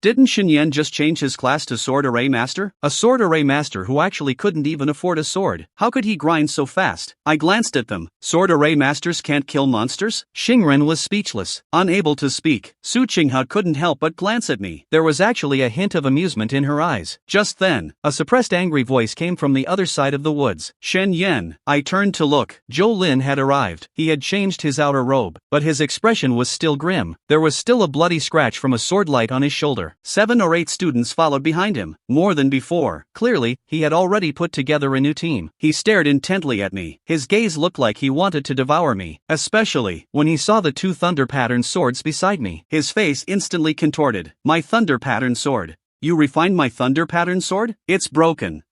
Didn't Xinyan just change his class to Sword Array Master? A Sword Array Master who actually couldn't even afford a sword. How could he grind so fast? I glanced at them. Sword Array Masters can't kill monsters? Xingren was speechless, unable to speak. Su Qinghe couldn't help but glance at me. There was actually a hint of amusement in her eyes. Just then, a suppressed angry voice came from the other side of the woods. Shen Yan. I turned to look. Zhou Lin had arrived. He had changed his outer robe, but his expression was still grim. There was still a bloody scratch from a sword light on his shoulder. 7 or 8 students followed behind him, more than before. Clearly, he had already put together a new team. He stared intently at me. His gaze looked like he wanted to devour me, especially when he saw the 2 thunder pattern swords beside me. His face instantly contorted. My thunder pattern sword. You refined my thunder pattern sword? It's broken.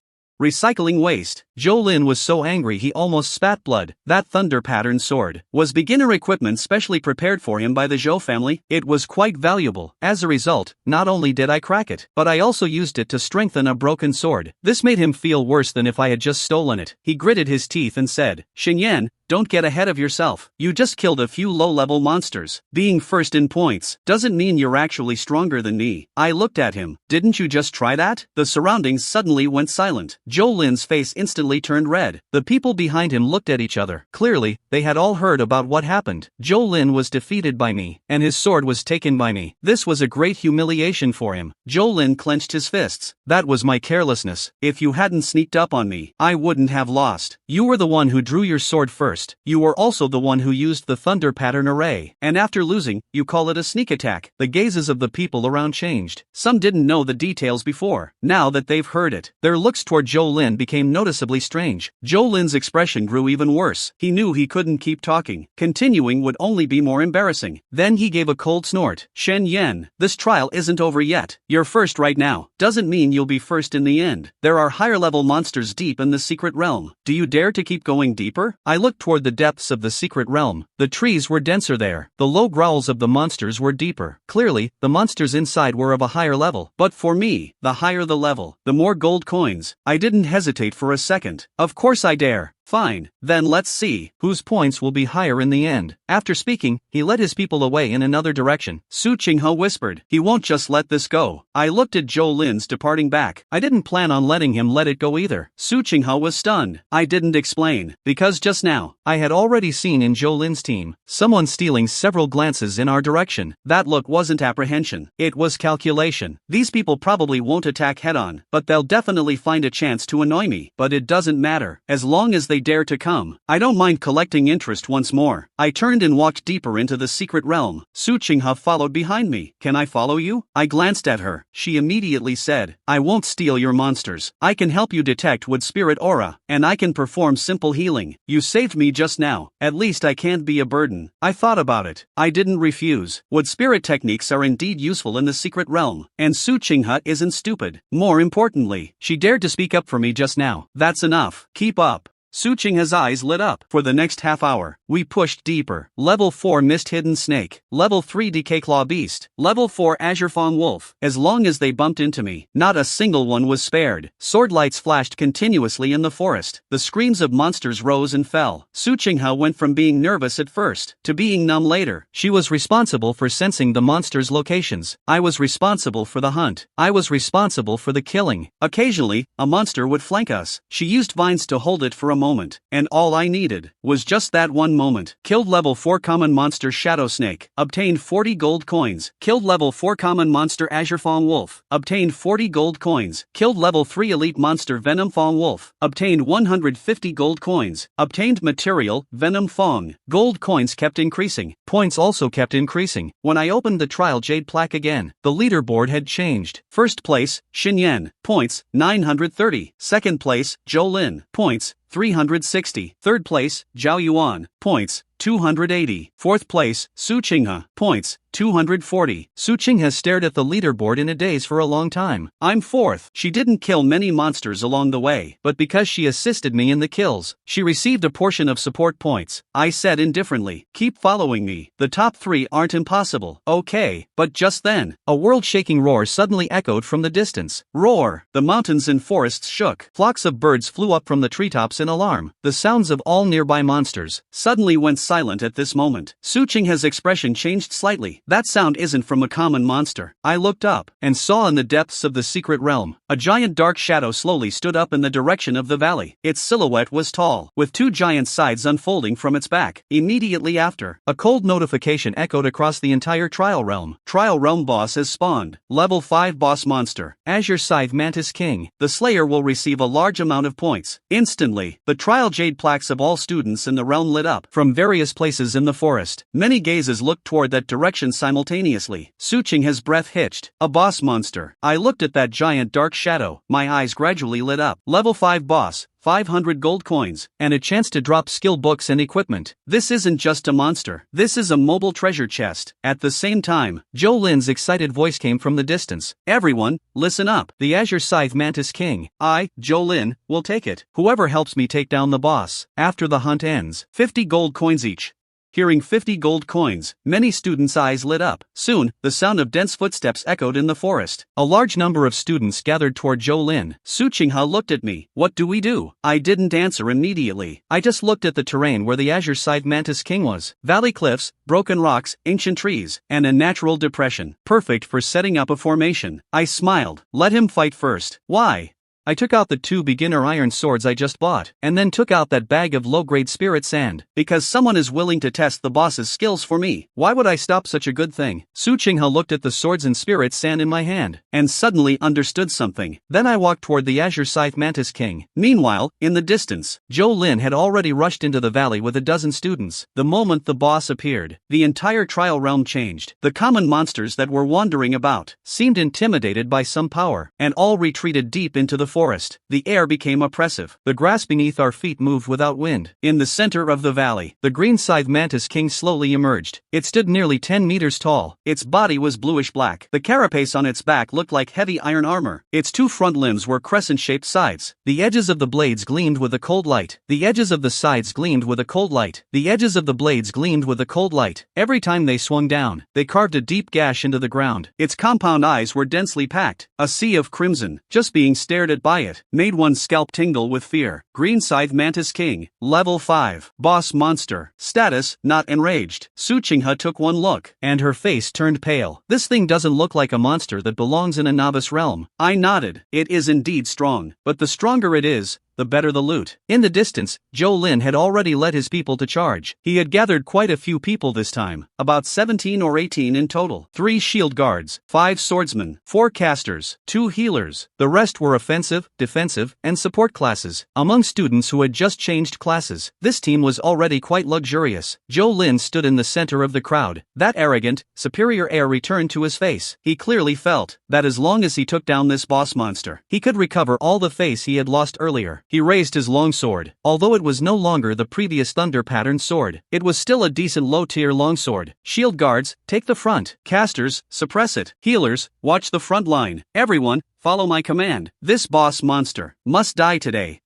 Recycling waste. Zhou Lin was so angry he almost spat blood. That thunder pattern sword was beginner equipment specially prepared for him by the Zhou family. It was quite valuable. As a result, not only did I crack it, but I also used it to strengthen a broken sword. This made him feel worse than if I had just stolen it. He gritted his teeth and said, Xinyan, don't get ahead of yourself. You just killed a few low-level monsters. Being first in points doesn't mean you're actually stronger than me. I looked at him. Didn't you just try that? The surroundings suddenly went silent. Zhou Lin's face instantly turned red. The people behind him looked at each other. Clearly, they had all heard about what happened. Zhou Lin was defeated by me, and his sword was taken by me. This was a great humiliation for him. Zhou Lin clenched his fists. That was my carelessness. If you hadn't sneaked up on me, I wouldn't have lost. You were the one who drew your sword first. You were also the one who used the thunder pattern array. And after losing, you call it a sneak attack. The gazes of the people around changed. Some didn't know the details before. Now that they've heard it, their looks toward Zhou Lin became noticeably strange. Zhou Lin's expression grew even worse. He knew he couldn't keep talking. Continuing would only be more embarrassing. Then he gave a cold snort. Shen Yan, this trial isn't over yet. You're first right now. Doesn't mean you'll be first in the end. There are higher level monsters deep in the secret realm. Do you dare to keep going deeper? I looked toward the depths of the secret realm. The trees were denser there. The low growls of the monsters were deeper. Clearly, the monsters inside were of a higher level. But for me, the higher the level, the more gold coins. I didn't hesitate for a second. Of course I dare. Fine, then let's see whose points will be higher in the end. After speaking, he led his people away in another direction. Su Qinghe whispered, he won't just let this go. I looked at Zhou Lin's departing back. I didn't plan on letting him let it go either. Su Qinghe was stunned. I didn't explain, because just now, I had already seen in Zhou Lin's team, someone stealing several glances in our direction. That look wasn't apprehension, it was calculation. These people probably won't attack head-on, but they'll definitely find a chance to annoy me. But it doesn't matter, as long as they they dare to come. I don't mind collecting interest once more. I turned and walked deeper into the secret realm. Su Chinghe followed behind me. Can I follow you? I glanced at her. She immediately said, I won't steal your monsters. I can help you detect wood spirit aura, and I can perform simple healing. You saved me just now. At least I can't be a burden. I thought about it. I didn't refuse. Wood spirit techniques are indeed useful in the secret realm, and Su Chinghe isn't stupid. More importantly, she dared to speak up for me just now. That's enough. Keep up. Su Chinghe's eyes lit up. For the next half hour, we pushed deeper. Level 4 Mist Hidden Snake. Level 3 Decay Claw Beast. Level 4 Azure Fawn Wolf. As long as they bumped into me, not a single one was spared. Sword lights flashed continuously in the forest. The screams of monsters rose and fell. Su Chinghe went from being nervous at first to being numb later. She was responsible for sensing the monsters' locations. I was responsible for the hunt. I was responsible for the killing. Occasionally, a monster would flank us. She used vines to hold it for a moment, and all I needed was just that one moment. Killed level 4 common monster Shadow Snake. Obtained 40 gold coins. Killed level 4 common monster Azure Fawn Wolf. Obtained 40 gold coins. Killed level 3 elite monster Venom Fawn Wolf. Obtained 150 gold coins. Obtained material Venom Fong. Gold coins kept increasing. Points also kept increasing. When I opened the trial jade plaque again, the leaderboard had changed. First place, Xinyan. Points, 930. Second place, Zhou Lin. Points, 360. Third place, Zhao Yuan. Points, 280. Fourth place, Su Chinghe. Points, 240. Su Chinghe stared at the leaderboard in a daze for a long time. I'm fourth. She didn't kill many monsters along the way, but because she assisted me in the kills, she received a portion of support points. I said indifferently, keep following me. The top 3 aren't impossible. Okay, but just then, a world-shaking roar suddenly echoed from the distance. Roar! The mountains and forests shook. Flocks of birds flew up from the treetops in alarm. The sounds of all nearby monsters suddenly went silent at this moment. Su Chinghe's expression changed slightly. That sound isn't from a common monster. I looked up and saw in the depths of the secret realm, a giant dark shadow slowly stood up in the direction of the valley. Its silhouette was tall, with 2 giant sides unfolding from its back. Immediately after, a cold notification echoed across the entire trial realm. Trial realm boss has spawned. Level 5 boss monster, Azure Scythe Mantis King. The Slayer will receive a large amount of points. Instantly, the trial jade plaques of all students in the realm lit up. From various places in the forest, many gazes looked toward that direction simultaneously. Su Chinghe's breath hitched. A boss monster. I looked at that giant dark shadow. My eyes gradually lit up. Level 5 boss. 500 gold coins, and a chance to drop skill books and equipment. This isn't just a monster. This is a mobile treasure chest. At the same time, Zhou Lin's excited voice came from the distance. Everyone, listen up. The Azure Scythe Mantis King. I, Zhou Lin, will take it. Whoever helps me take down the boss. After the hunt ends, 50 gold coins each. Hearing 50 gold coins, many students' eyes lit up. Soon, the sound of dense footsteps echoed in the forest. A large number of students gathered toward Zhou Lin. Su Chinghe looked at me. What do we do? I didn't answer immediately. I just looked at the terrain where the Azure Scythe Mantis King was. Valley cliffs, broken rocks, ancient trees, and a natural depression. Perfect for setting up a formation. I smiled. Let him fight first. Why? I took out the 2 beginner iron swords I just bought, and then took out that bag of low-grade spirit sand. Because someone is willing to test the boss's skills for me. Why would I stop such a good thing? Su Chinghe looked at the swords and spirit sand in my hand, and suddenly understood something. Then I walked toward the Azure Scythe Mantis King. Meanwhile, in the distance, Zhou Lin had already rushed into the valley with a dozen students. The moment the boss appeared, the entire trial realm changed. The common monsters that were wandering about seemed intimidated by some power, and all retreated deep into the forest. The air became oppressive. The grass beneath our feet moved without wind. In the center of the valley, the green Scythe Mantis King slowly emerged. It stood nearly 10 meters tall. Its body was bluish-black. The carapace on its back looked like heavy iron armor. Its 2 front limbs were crescent-shaped scythes. The edges of the blades gleamed with a cold light. The edges of the scythes gleamed with a cold light. The edges of the blades gleamed with a cold light. Every time they swung down, they carved a deep gash into the ground. Its compound eyes were densely packed. A sea of crimson, just being stared at by it, made one's scalp tingle with fear. Green Scythe Mantis King, level 5, boss monster, status, not enraged. Su Chinghe took one look, and her face turned pale. This thing doesn't look like a monster that belongs in a novice realm. I nodded. It is indeed strong, but the stronger it is, the better the loot. In the distance, Zhou Lin had already led his people to charge. He had gathered quite a few people this time, about 17 or 18 in total. 3 shield guards, 5 swordsmen, 4 casters, 2 healers. The rest were offensive, defensive, and support classes. Among students who had just changed classes, this team was already quite luxurious. Zhou Lin stood in the center of the crowd. That arrogant, superior air returned to his face. He clearly felt that as long as he took down this boss monster, he could recover all the face he had lost earlier. He raised his longsword. Although it was no longer the previous thunder pattern sword, it was still a decent low-tier longsword. Shield guards, take the front. Casters, suppress it. Healers, watch the front line. Everyone, follow my command. This boss monster must die today.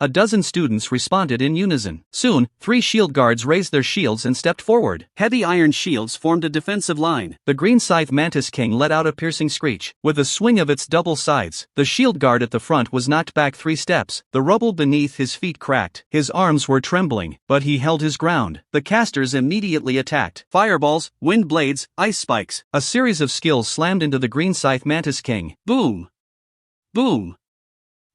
A dozen students responded in unison. Soon, 3 shield guards raised their shields and stepped forward. Heavy iron shields formed a defensive line. The green Scythe Mantis King let out a piercing screech. With a swing of its double sides, the shield guard at the front was knocked back 3 steps. The rubble beneath his feet cracked. His arms were trembling, but he held his ground. The casters immediately attacked. Fireballs, wind blades, ice spikes. A series of skills slammed into the green Scythe Mantis King. Boom! Boom!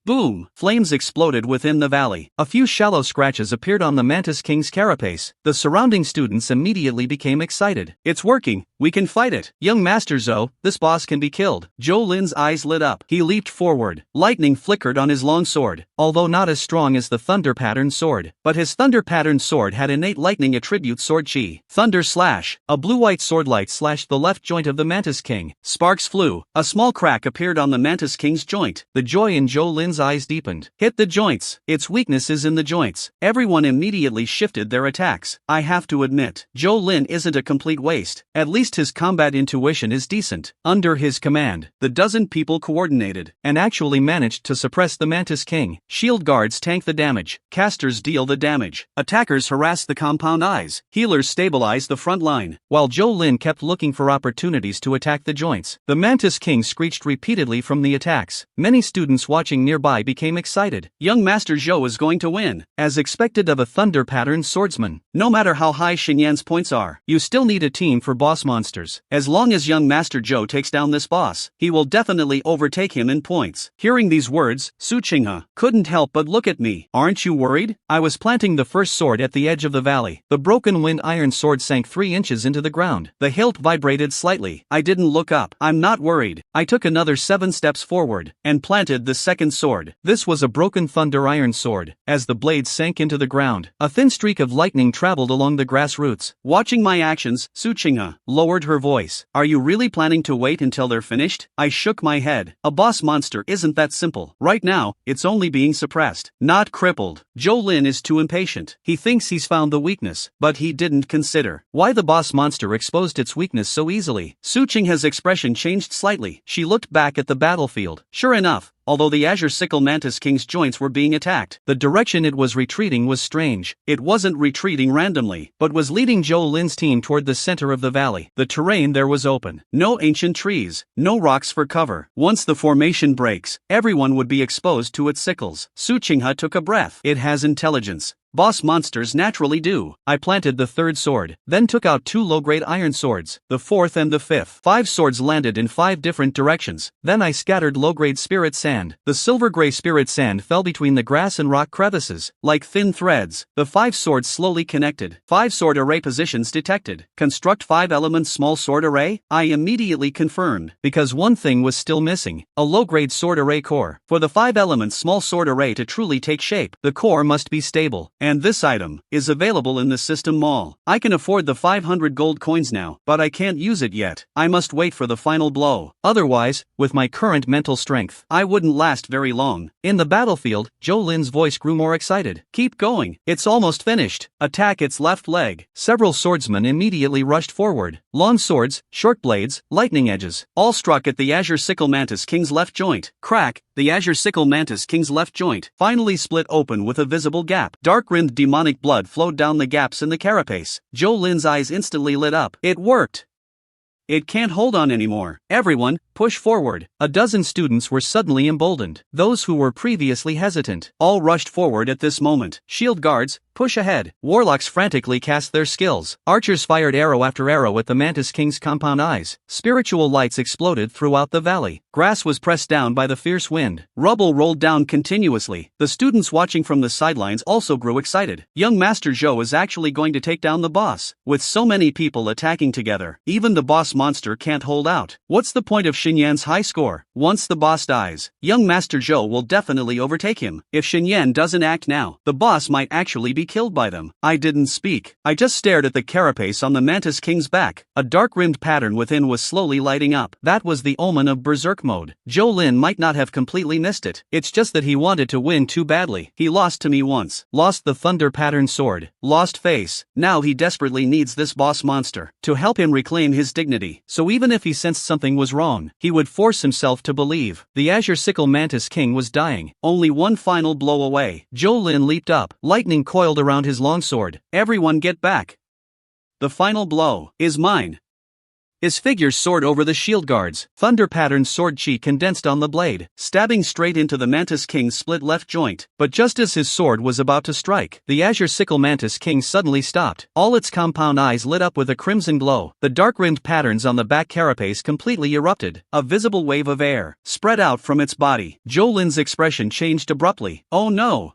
Boom! Flames exploded within the valley. A few shallow scratches appeared on the Mantis King's carapace. The surrounding students immediately became excited. It's working! We can fight it! Young Master Zhou, this boss can be killed. Zhou Lin's eyes lit up. He leaped forward. Lightning flickered on his long sword, although not as strong as the thunder pattern sword. But his thunder pattern sword had innate lightning attribute sword chi. Thunder slash! A blue-white swordlight slashed the left joint of the Mantis King. Sparks flew. A small crack appeared on the Mantis King's joint. The joy in Zhou Lin's eyes deepened. Hit the joints. Its weakness is in the joints. Everyone immediately shifted their attacks. I have to admit, Zhou Lin isn't a complete waste. At least his combat intuition is decent. Under his command, the dozen people coordinated and actually managed to suppress the Mantis King. Shield guards tank the damage. Casters deal the damage. Attackers harass the compound eyes. Healers stabilize the front line. While Zhou Lin kept looking for opportunities to attack the joints, the Mantis King screeched repeatedly from the attacks. Many students watching nearby became excited. Young Master Zhou is going to win, as expected of a thunder pattern swordsman. No matter how high Xingyan's points are, you still need a team for boss monsters. As long as young Master Zhou takes down this boss, he will definitely overtake him in points. Hearing these words, Su Qinghe couldn't help but look at me. Aren't you worried? I was planting the first sword at the edge of the valley. The broken wind iron sword sank 3 inches into the ground. The hilt vibrated slightly. I didn't look up. I'm not worried. I took another 7 steps forward and planted the second sword. This was a broken thunder iron sword. As the blade sank into the ground, a thin streak of lightning traveled along the grass roots. Watching my actions, Su Qinghe lowered her voice. Are you really planning to wait until they're finished? I shook my head. A boss monster isn't that simple. Right now, it's only being suppressed, not crippled. Zhou Lin is too impatient. He thinks he's found the weakness, but he didn't consider why the boss monster exposed its weakness so easily. Su Qinghe's expression changed slightly. She looked back at the battlefield. Sure enough, although the Azure Sickle Mantis King's joints were being attacked, the direction it was retreating was strange. It wasn't retreating randomly, but was leading Zhou Lin's team toward the center of the valley. The terrain there was open. No ancient trees, no rocks for cover. Once the formation breaks, everyone would be exposed to its sickles. Su Qinghe took a breath. It has intelligence. Boss monsters naturally do. I planted the 3rd sword, then took out 2 low-grade iron swords, the 4th and the 5th. 5 swords landed in 5 different directions. Then I scattered low-grade spirit sand. The silver-gray spirit sand fell between the grass and rock crevices, like thin threads. The 5 swords slowly connected. 5 sword array positions detected. Construct 5 elements small sword array? I immediately confirmed, because one thing was still missing: a low-grade sword array core. For the 5 elements small sword array to truly take shape, the core must be stable. And this item is available in the system mall. I can afford the 500 gold coins now, but I can't use it yet. I must wait for the final blow. Otherwise, with my current mental strength, I wouldn't last very long. In the battlefield, Zhou Lin's voice grew more excited. Keep going. It's almost finished. Attack its left leg. Several swordsmen immediately rushed forward. Long swords, short blades, lightning edges, all struck at the Azure Sickle Mantis King's left joint. Crack! The Azure Sickle Mantis King's left joint finally split open with a visible gap. Dark-rimmed demonic blood flowed down the gaps in the carapace. Zhou Lin's eyes instantly lit up. It worked! It can't hold on anymore. Everyone, push forward. A dozen students were suddenly emboldened. Those who were previously hesitant all rushed forward at this moment. Shield guards, push ahead. Warlocks frantically cast their skills. Archers fired arrow after arrow at the Mantis King's compound eyes. Spiritual lights exploded throughout the valley. Grass was pressed down by the fierce wind. Rubble rolled down continuously. The students watching from the sidelines also grew excited. Young Master Zhou is actually going to take down the boss. With so many people attacking together, even the boss monster can't hold out. What's the point of Xinyan's high score? Once the boss dies, young Master Zhou will definitely overtake him. If Xinyan doesn't act now, the boss might actually be killed by them. I didn't speak. I just stared at the carapace on the Mantis King's back. A dark-rimmed pattern within was slowly lighting up. That was the omen of berserk mode. Zhou Lin might not have completely missed it. It's just that he wanted to win too badly. He lost to me once. Lost the thunder pattern sword. Lost face. Now he desperately needs this boss monster to help him reclaim his dignity. So even if he sensed something was wrong, he would force himself to believe. The Azure Sickle Mantis King was dying. Only one final blow away. Zhou Lin leaped up. Lightning coiled around his longsword. Everyone get back. The final blow is mine. His figure soared over the shield guards. Thunder pattern sword chi condensed on the blade, stabbing straight into the Mantis King's split left joint. But just as his sword was about to strike, the Azure Sickle Mantis King suddenly stopped. All its compound eyes lit up with a crimson glow. The dark-rimmed patterns on the back carapace completely erupted. A visible wave of air spread out from its body. Zhou Lin's expression changed abruptly. Oh no!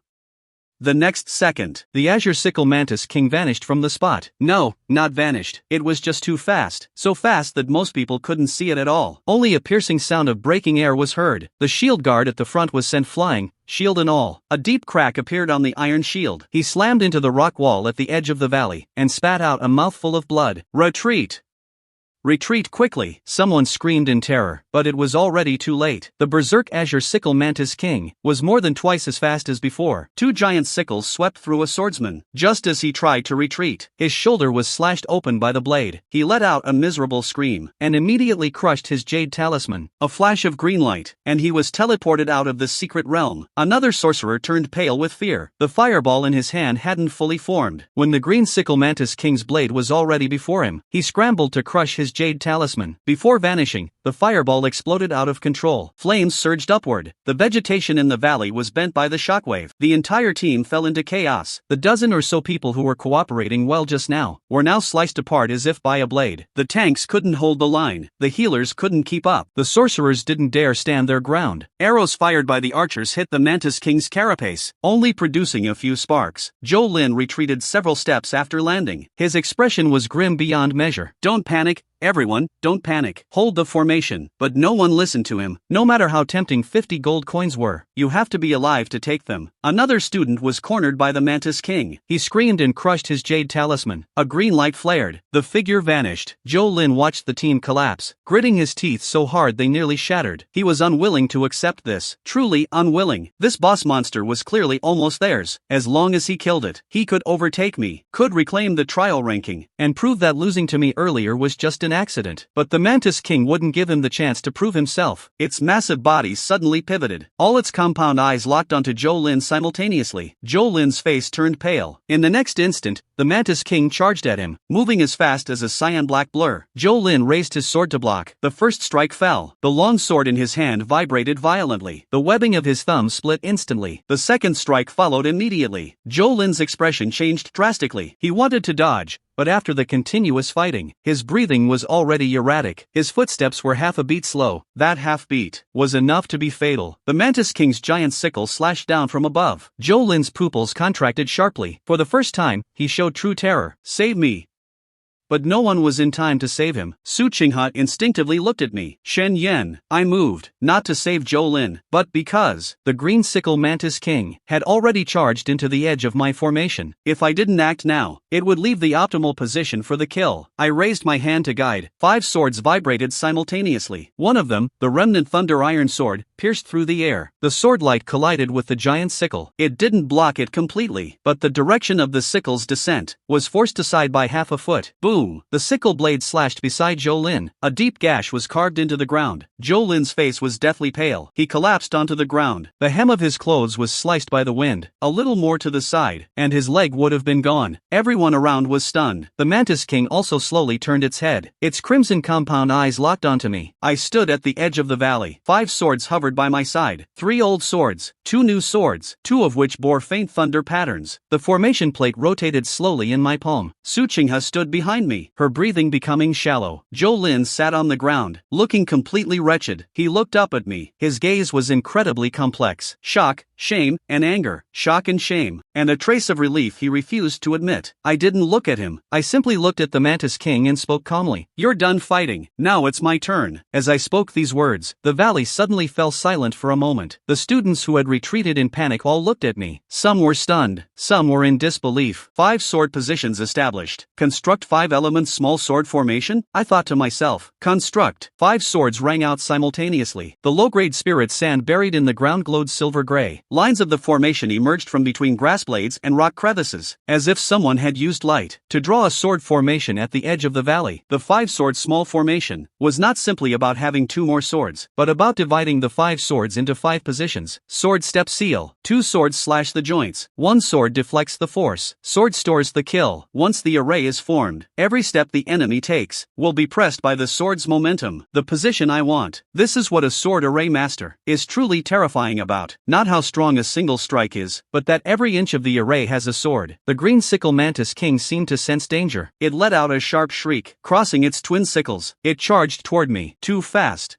The next second, the Azure Sickle Mantis King vanished from the spot. No, not vanished. It was just too fast. So fast that most people couldn't see it at all. Only a piercing sound of breaking air was heard. The shield guard at the front was sent flying, shield and all. A deep crack appeared on the iron shield. He slammed into the rock wall at the edge of the valley, and spat out a mouthful of blood. Retreat! Retreat quickly, someone screamed in terror, but it was already too late. The berserk Azure Sickle Mantis King was more than twice as fast as before. Two giant sickles swept through a swordsman. Just as he tried to retreat, his shoulder was slashed open by the blade. He let out a miserable scream, and immediately crushed his jade talisman. A flash of green light, and he was teleported out of the secret realm. Another sorcerer turned pale with fear. The fireball in his hand hadn't fully formed. When the green Sickle Mantis King's blade was already before him, he scrambled to crush his jade talisman. Before vanishing, the fireball exploded out of control. Flames surged upward. The vegetation in the valley was bent by the shockwave. The entire team fell into chaos. The dozen or so people who were cooperating well just now were now sliced apart as if by a blade. The tanks couldn't hold the line. The healers couldn't keep up. The sorcerers didn't dare stand their ground. Arrows fired by the archers hit the Mantis King's carapace, only producing a few sparks. Zhou Lin retreated several steps after landing. His expression was grim beyond measure. Don't panic. Everyone, don't panic. Hold the formation. But no one listened to him. No matter how tempting 50 gold coins were, you have to be alive to take them. Another student was cornered by the Mantis King. He screamed and crushed his jade talisman. A green light flared. The figure vanished. Zhou Lin watched the team collapse, gritting his teeth so hard they nearly shattered. He was unwilling to accept this. Truly unwilling. This boss monster was clearly almost theirs. As long as he killed it, he could overtake me, could reclaim the trial ranking, and prove that losing to me earlier was just an accident. But the Mantis King wouldn't give him the chance to prove himself. Its massive body suddenly pivoted. All its compound eyes locked onto Zhou Lin simultaneously. Zhou Lin's face turned pale. In the next instant, the Mantis King charged at him, moving as fast as a cyan-black blur. Zhou Lin raised his sword to block. The first strike fell. The long sword in his hand vibrated violently. The webbing of his thumb split instantly. The second strike followed immediately. Zhou Lin's expression changed drastically. He wanted to dodge, but after the continuous fighting, his breathing was already erratic. His footsteps were half a beat slow. That half beat was enough to be fatal. The Mantis King's giant sickle slashed down from above. Zhou Lin's pupils contracted sharply. For the first time, he showed true terror. Save me. But no one was in time to save him. Su Qinghe instinctively looked at me. Shen Yan. I moved, not to save Zhou Lin, but because the green sickle Mantis King had already charged into the edge of my formation. If I didn't act now, it would leave the optimal position for the kill. I raised my hand to guide. 5 swords vibrated simultaneously. One of them, the remnant thunder iron sword, pierced through the air. The sword light collided with the giant sickle. It didn't block it completely, but the direction of the sickle's descent was forced aside by half a foot. Boom! Boom! The sickle blade slashed beside Zhou Lin. A deep gash was carved into the ground. Zhou Lin's face was deathly pale. He collapsed onto the ground. The hem of his clothes was sliced by the wind, a little more to the side, and his leg would have been gone. Everyone around was stunned. The Mantis King also slowly turned its head. Its crimson compound eyes locked onto me. I stood at the edge of the valley. 5 swords hovered by my side. 3 old swords, 2 new swords, 2 of which bore faint thunder patterns. The formation plate rotated slowly in my palm. Su Qinghe stood behind me, her breathing becoming shallow. Zhou Lin sat on the ground, looking completely wretched. He looked up at me. His gaze was incredibly complex. Shock, shame, and anger. Shock and shame, and a trace of relief he refused to admit. I didn't look at him. I simply looked at the Mantis King and spoke calmly. "You're done fighting. Now it's my turn." As I spoke these words, the valley suddenly fell silent for a moment. The students who had retreated in panic all looked at me. Some were stunned. Some were in disbelief. 5 sword positions established. Construct 5 elements small sword formation? I thought to myself. Construct. 5 swords rang out simultaneously. The low-grade spirit sand buried in the ground glowed silver gray. Lines of the formation emerged from between grass blades and rock crevices, as if someone had used light to draw a sword formation at the edge of the valley. The 5-sword small formation was not simply about having 2 more swords, but about dividing the 5 swords into 5 positions. Sword step seal. 2 swords slash the joints. 1 sword deflects the force. Sword stores the kill. Once the array is formed, every step the enemy takes will be pressed by the sword's momentum. The position I want. This is what a sword array master is truly terrifying about. Not how strong a single strike is, but that every inch of the array has a sword. The green sickle Mantis King seemed to sense danger. It let out a sharp shriek, crossing its twin sickles. It charged toward me. Too fast,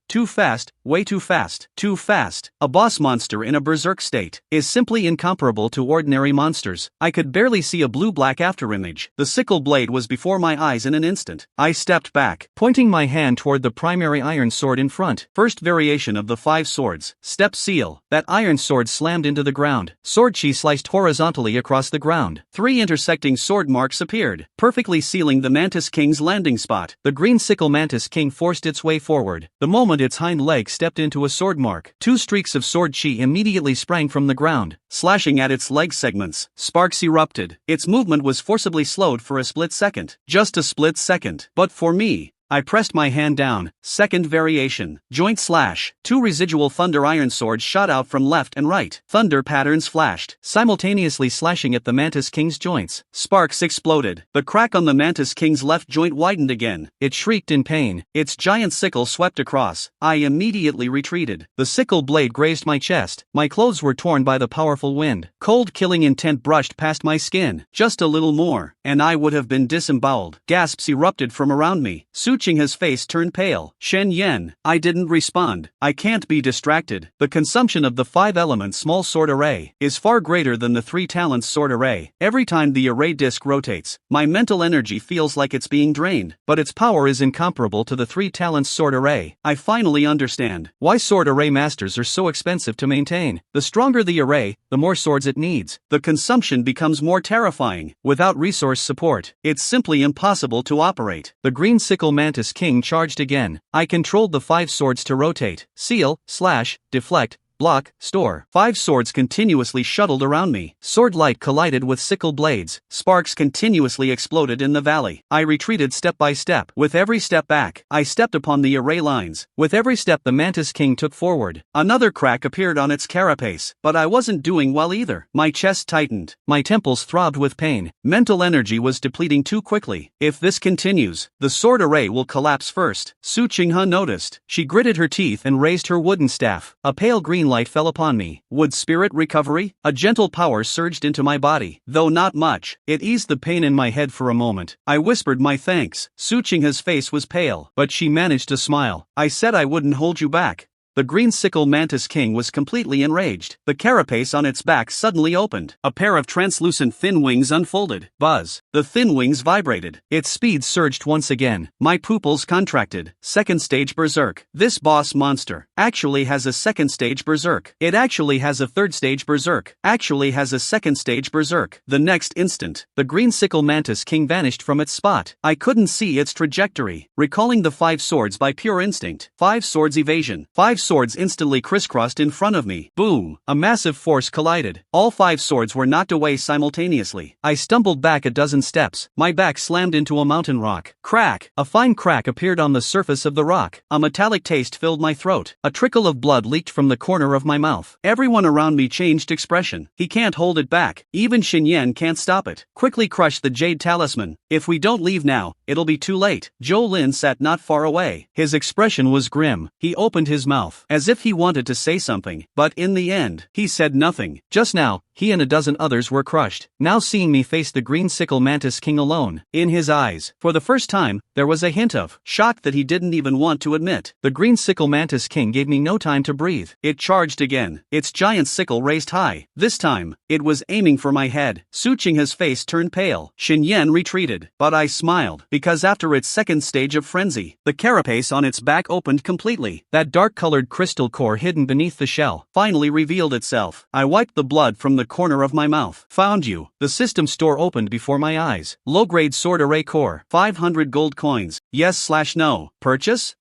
way too fast, too fast. A boss monster in a berserk state is simply incomparable to ordinary monsters. I could barely see a blue-black afterimage. The sickle blade was before my eyes in an instant. I stepped back, pointing my hand toward the primary iron sword in front. First variation of the 5 swords. Step seal. That iron sword slammed into the ground. Sword chi sliced horizontally across the ground. 3 intersecting sword marks appeared, perfectly sealing the Mantis King's landing spot. The green sickle Mantis King forced its way forward. The moment its hind leg stepped into a sword mark, 2 streaks of sword chi immediately sprang from the ground, slashing at its leg segments. Sparks erupted. Its movement was forcibly slowed for a split second. Just a split second. But for me, I pressed my hand down. Second variation. Joint slash. 2 residual thunder iron swords shot out from left and right. Thunder patterns flashed, simultaneously slashing at the Mantis King's joints. Sparks exploded. The crack on the Mantis King's left joint widened again. It shrieked in pain. Its giant sickle swept across. I immediately retreated. The sickle blade grazed my chest. My clothes were torn by the powerful wind. Cold killing intent brushed past my skin. Just a little more, and I would have been disemboweled. Gasps erupted from around me. Su Qinghe's face turned pale. Shen Yen. I didn't respond. I can't be distracted. The consumption of the 5-element small sword array is far greater than the 3 talents sword array. Every time the array disc rotates, my mental energy feels like it's being drained, but its power is incomparable to the 3 talents sword array. I finally understand why sword array masters are so expensive to maintain. The stronger the array, the more swords it needs. The consumption becomes more terrifying. Without resource support, it's simply impossible to operate. The green sickle Mantis King charged again. I controlled the 5 swords to rotate, seal, slash, deflect, block, store. 5 swords continuously shuttled around me. Sword light collided with sickle blades. Sparks continuously exploded in the valley. I retreated step by step. With every step back, I stepped upon the array lines. With every step the Mantis King took forward, another crack appeared on its carapace. But I wasn't doing well either. My chest tightened. My temples throbbed with pain. Mental energy was depleting too quickly. If this continues, the sword array will collapse first. Su Qinghe noticed. She gritted her teeth and raised her wooden staff. A pale green light fell upon me. Would spirit recovery? A gentle power surged into my body, though not much. It eased the pain in my head for a moment. I whispered my thanks. Su Qinghe's face was pale, but she managed to smile. I said I wouldn't hold you back. The green sickle Mantis King was completely enraged. The carapace on its back suddenly opened. A pair of translucent thin wings unfolded. Buzz. The thin wings vibrated. Its speed surged once again. My pupils contracted. Second stage berserk. This boss monster actually has a second stage berserk. It actually has a third stage berserk. Actually has a second stage berserk. The next instant, the green sickle Mantis King vanished from its spot. I couldn't see its trajectory. Recalling the 5 swords by pure instinct. 5 swords evasion. 5 swords instantly crisscrossed in front of me. Boom! A massive force collided. All 5 swords were knocked away simultaneously. I stumbled back a dozen steps. My back slammed into a mountain rock. Crack! A fine crack appeared on the surface of the rock. A metallic taste filled my throat. A trickle of blood leaked from the corner of my mouth. Everyone around me changed expression. He can't hold it back. Even Xinyan can't stop it. Quickly crush the jade talisman. If we don't leave now, it'll be too late. Zhou Lin sat not far away. His expression was grim. He opened his mouth, as if he wanted to say something, but in the end, he said nothing. Just now, he and a dozen others were crushed. Now seeing me face the green sickle Mantis King alone, in his eyes, for the first time, there was a hint of shock that he didn't even want to admit. The green sickle Mantis King gave me no time to breathe. It charged again, its giant sickle raised high. This time, it was aiming for my head. Su Qinghe's face turned pale. Xinyan retreated, but I smiled, because after its second stage of frenzy, the carapace on its back opened completely. That dark-colored crystal core hidden beneath the shell finally revealed itself. I wiped the blood from the corner of my mouth. Found you. The system store opened before my eyes. Low-grade sword array core. 500 gold coins. Yes/no. Purchase?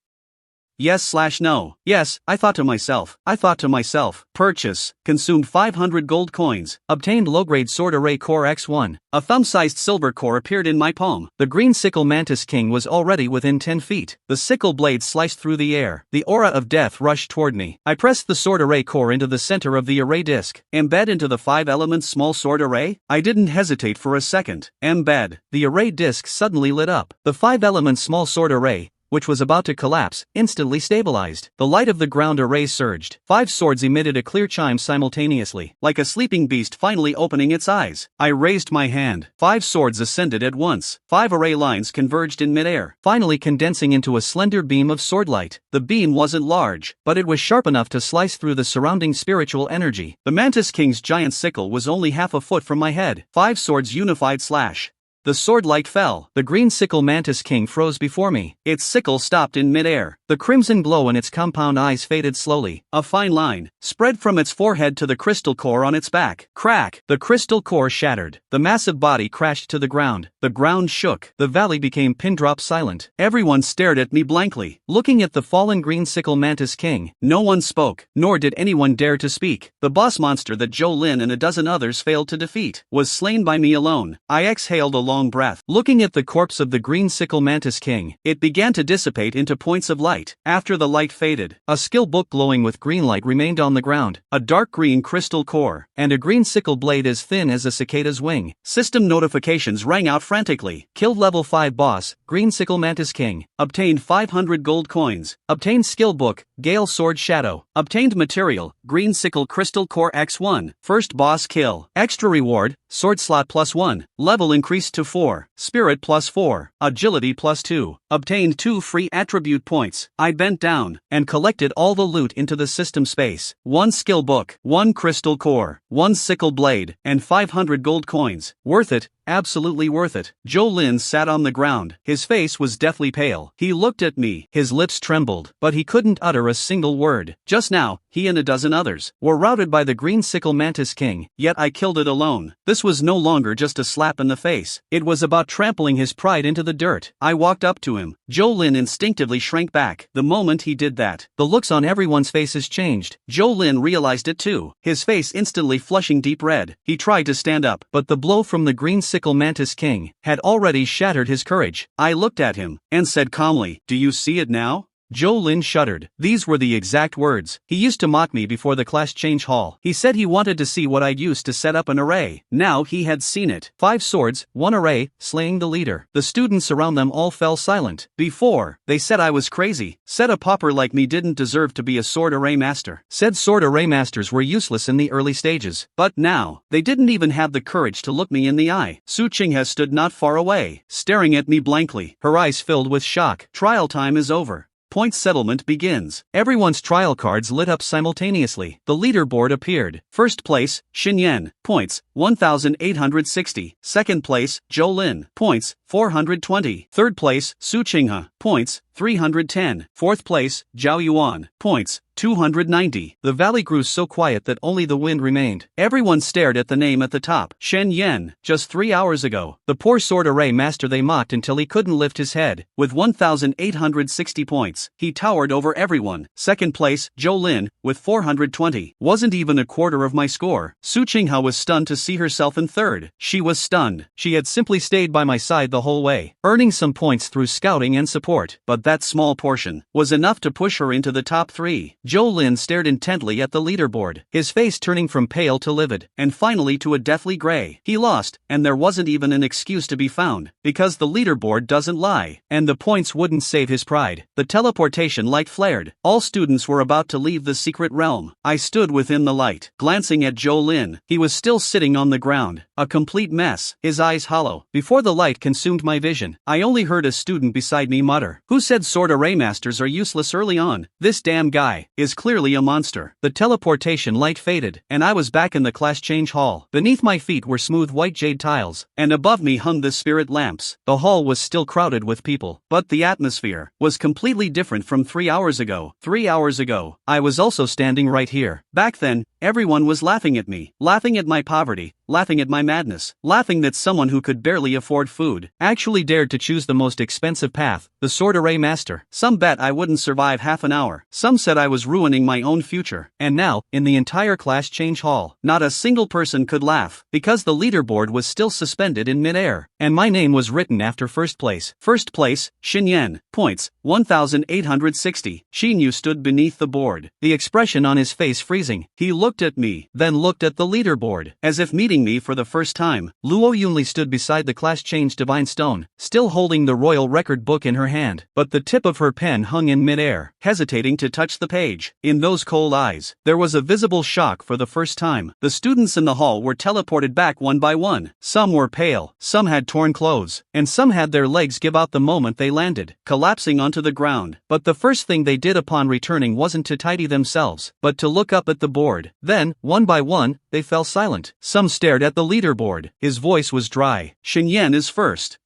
Yes/no. Yes, I thought to myself. Purchase. Consumed 500 gold coins. Obtained low-grade sword array core X1. A thumb-sized silver core appeared in my palm. The green sickle Mantis King was already within 10 feet. The sickle blade sliced through the air. The aura of death rushed toward me. I pressed the sword array core into the center of the array disc. Embed into the 5-element small sword array? I didn't hesitate for a second. Embed. The array disc suddenly lit up. The 5-element small sword array, which was about to collapse, instantly stabilized. The light of the ground array surged. 5 swords emitted a clear chime simultaneously, like a sleeping beast finally opening its eyes. I raised my hand. 5 swords ascended at once. 5 array lines converged in midair, finally condensing into a slender beam of swordlight. The beam wasn't large, but it was sharp enough to slice through the surrounding spiritual energy. The Mantis King's giant sickle was only half a foot from my head. 5 swords unified slash. The sword light fell. The green sickle Mantis King froze before me. Its sickle stopped in midair. The crimson glow in its compound eyes faded slowly. A fine line spread from its forehead to the crystal core on its back. Crack! The crystal core shattered. The massive body crashed to the ground. The ground shook. The valley became pin-drop silent. Everyone stared at me blankly, looking at the fallen green sickle Mantis King. No one spoke, nor did anyone dare to speak. The boss monster that Zhou Lin and a dozen others failed to defeat was slain by me alone. I exhaled a long breath. Looking at the corpse of the green sickle Mantis King, it began to dissipate into points of light. After the light faded, a skill book glowing with green light remained on the ground, a dark green crystal core, and a green sickle blade as thin as a cicada's wing. System notifications rang out frantically. Killed level 5 boss, green sickle Mantis King. Obtained 500 gold coins. Obtained skill book, Gale Sword Shadow. Obtained material, green sickle crystal core X1. First boss kill. Extra reward, sword slot +1. Level increased to 4. Spirit +4. Agility +2. Obtained 2 free attribute points. I bent down and collected all the loot into the system space. 1 skill book, 1 crystal core, 1 sickle blade, and 500 gold coins. Worth it. Absolutely worth it. Zhou Lin sat on the ground. His face was deathly pale. He looked at me. His lips trembled, but he couldn't utter a single word. Just now, he and a dozen others were routed by the green sickle Mantis King, yet I killed it alone. This was no longer just a slap in the face. It was about trampling his pride into the dirt. I walked up to him. Zhou Lin instinctively shrank back. The moment he did that, the looks on everyone's faces changed. Zhou Lin realized it too, his face instantly flushing deep red. He tried to stand up, but the blow from the green sickle Mantis King had already shattered his courage. I looked at him and said calmly, "Do you see it now?" Zhou Lin shuddered. These were the exact words. He used to mock me before the class change hall. He said he wanted to see what I'd used to set up an array. Now he had seen it. 5 swords, 1 array, slaying the leader. The students around them all fell silent. Before, they said I was crazy. Said a pauper like me didn't deserve to be a sword array master. Said sword array masters were useless in the early stages. But now, they didn't even have the courage to look me in the eye. Su Qinghe stood not far away, staring at me blankly, her eyes filled with shock. Trial time is over. Point settlement begins. Everyone's trial cards lit up simultaneously. The leaderboard appeared. First place, Xinyan, points, 1,860. Second place, Zhou Lin, points, 420. Third place, Su Qinghe, points, 310. Fourth place, Zhao Yuan, points, 290. The valley grew so quiet that only the wind remained. Everyone stared at the name at the top. Shen Yan, just 3 hours ago. The poor sword array master they mocked until he couldn't lift his head. With 1,860 points, he towered over everyone. Second place, Zhou Lin, with 420. Wasn't even a quarter of my score. Su Qinghao was stunned to see herself in third. She was stunned. She had simply stayed by my side the whole way, earning some points through scouting and support. But that small portion was enough to push her into the top 3. Zhou Lin stared intently at the leaderboard, his face turning from pale to livid, and finally to a deathly gray. He lost, and there wasn't even an excuse to be found, because the leaderboard doesn't lie, and the points wouldn't save his pride. The teleportation light flared. All students were about to leave the secret realm. I stood within the light, glancing at Zhou Lin. He was still sitting on the ground, a complete mess, his eyes hollow. Before the light consumed my vision, I only heard a student beside me mutter, "Who said sword array masters are useless early on? This damn guy is clearly a monster." The teleportation light faded, and I was back in the class change hall. Beneath my feet were smooth white jade tiles, and above me hung the spirit lamps. The hall was still crowded with people, but the atmosphere was completely different from 3 hours ago. 3 hours ago, I was also standing right here. Back then, everyone was laughing at me, laughing at my poverty, laughing at my madness, laughing that someone who could barely afford food actually dared to choose the most expensive path, the sword array master. Some bet I wouldn't survive half an hour. Some said I was ruining my own future. And now, in the entire class change hall, not a single person could laugh, because the leaderboard was still suspended in midair, and my name was written after first place. First place, Xin Yan, points, 1,860. Xin Yu stood beneath the board, the expression on his face freezing. He looked at me, then looked at the leaderboard, as if meeting me for the first time. Luo Yunli stood beside the class change divine stone, still holding the royal record book in her hand, but the tip of her pen hung in midair, hesitating to touch the page. In those cold eyes, there was a visible shock for the first time. The students in the hall were teleported back one by one. Some were pale, some had torn clothes, and some had their legs give out the moment they landed, collapsing onto the ground. But the first thing they did upon returning wasn't to tidy themselves, but to look up at the board. Then, one by one, they fell silent. Some stared at the leaderboard. His voice was dry. Xin Yan is first.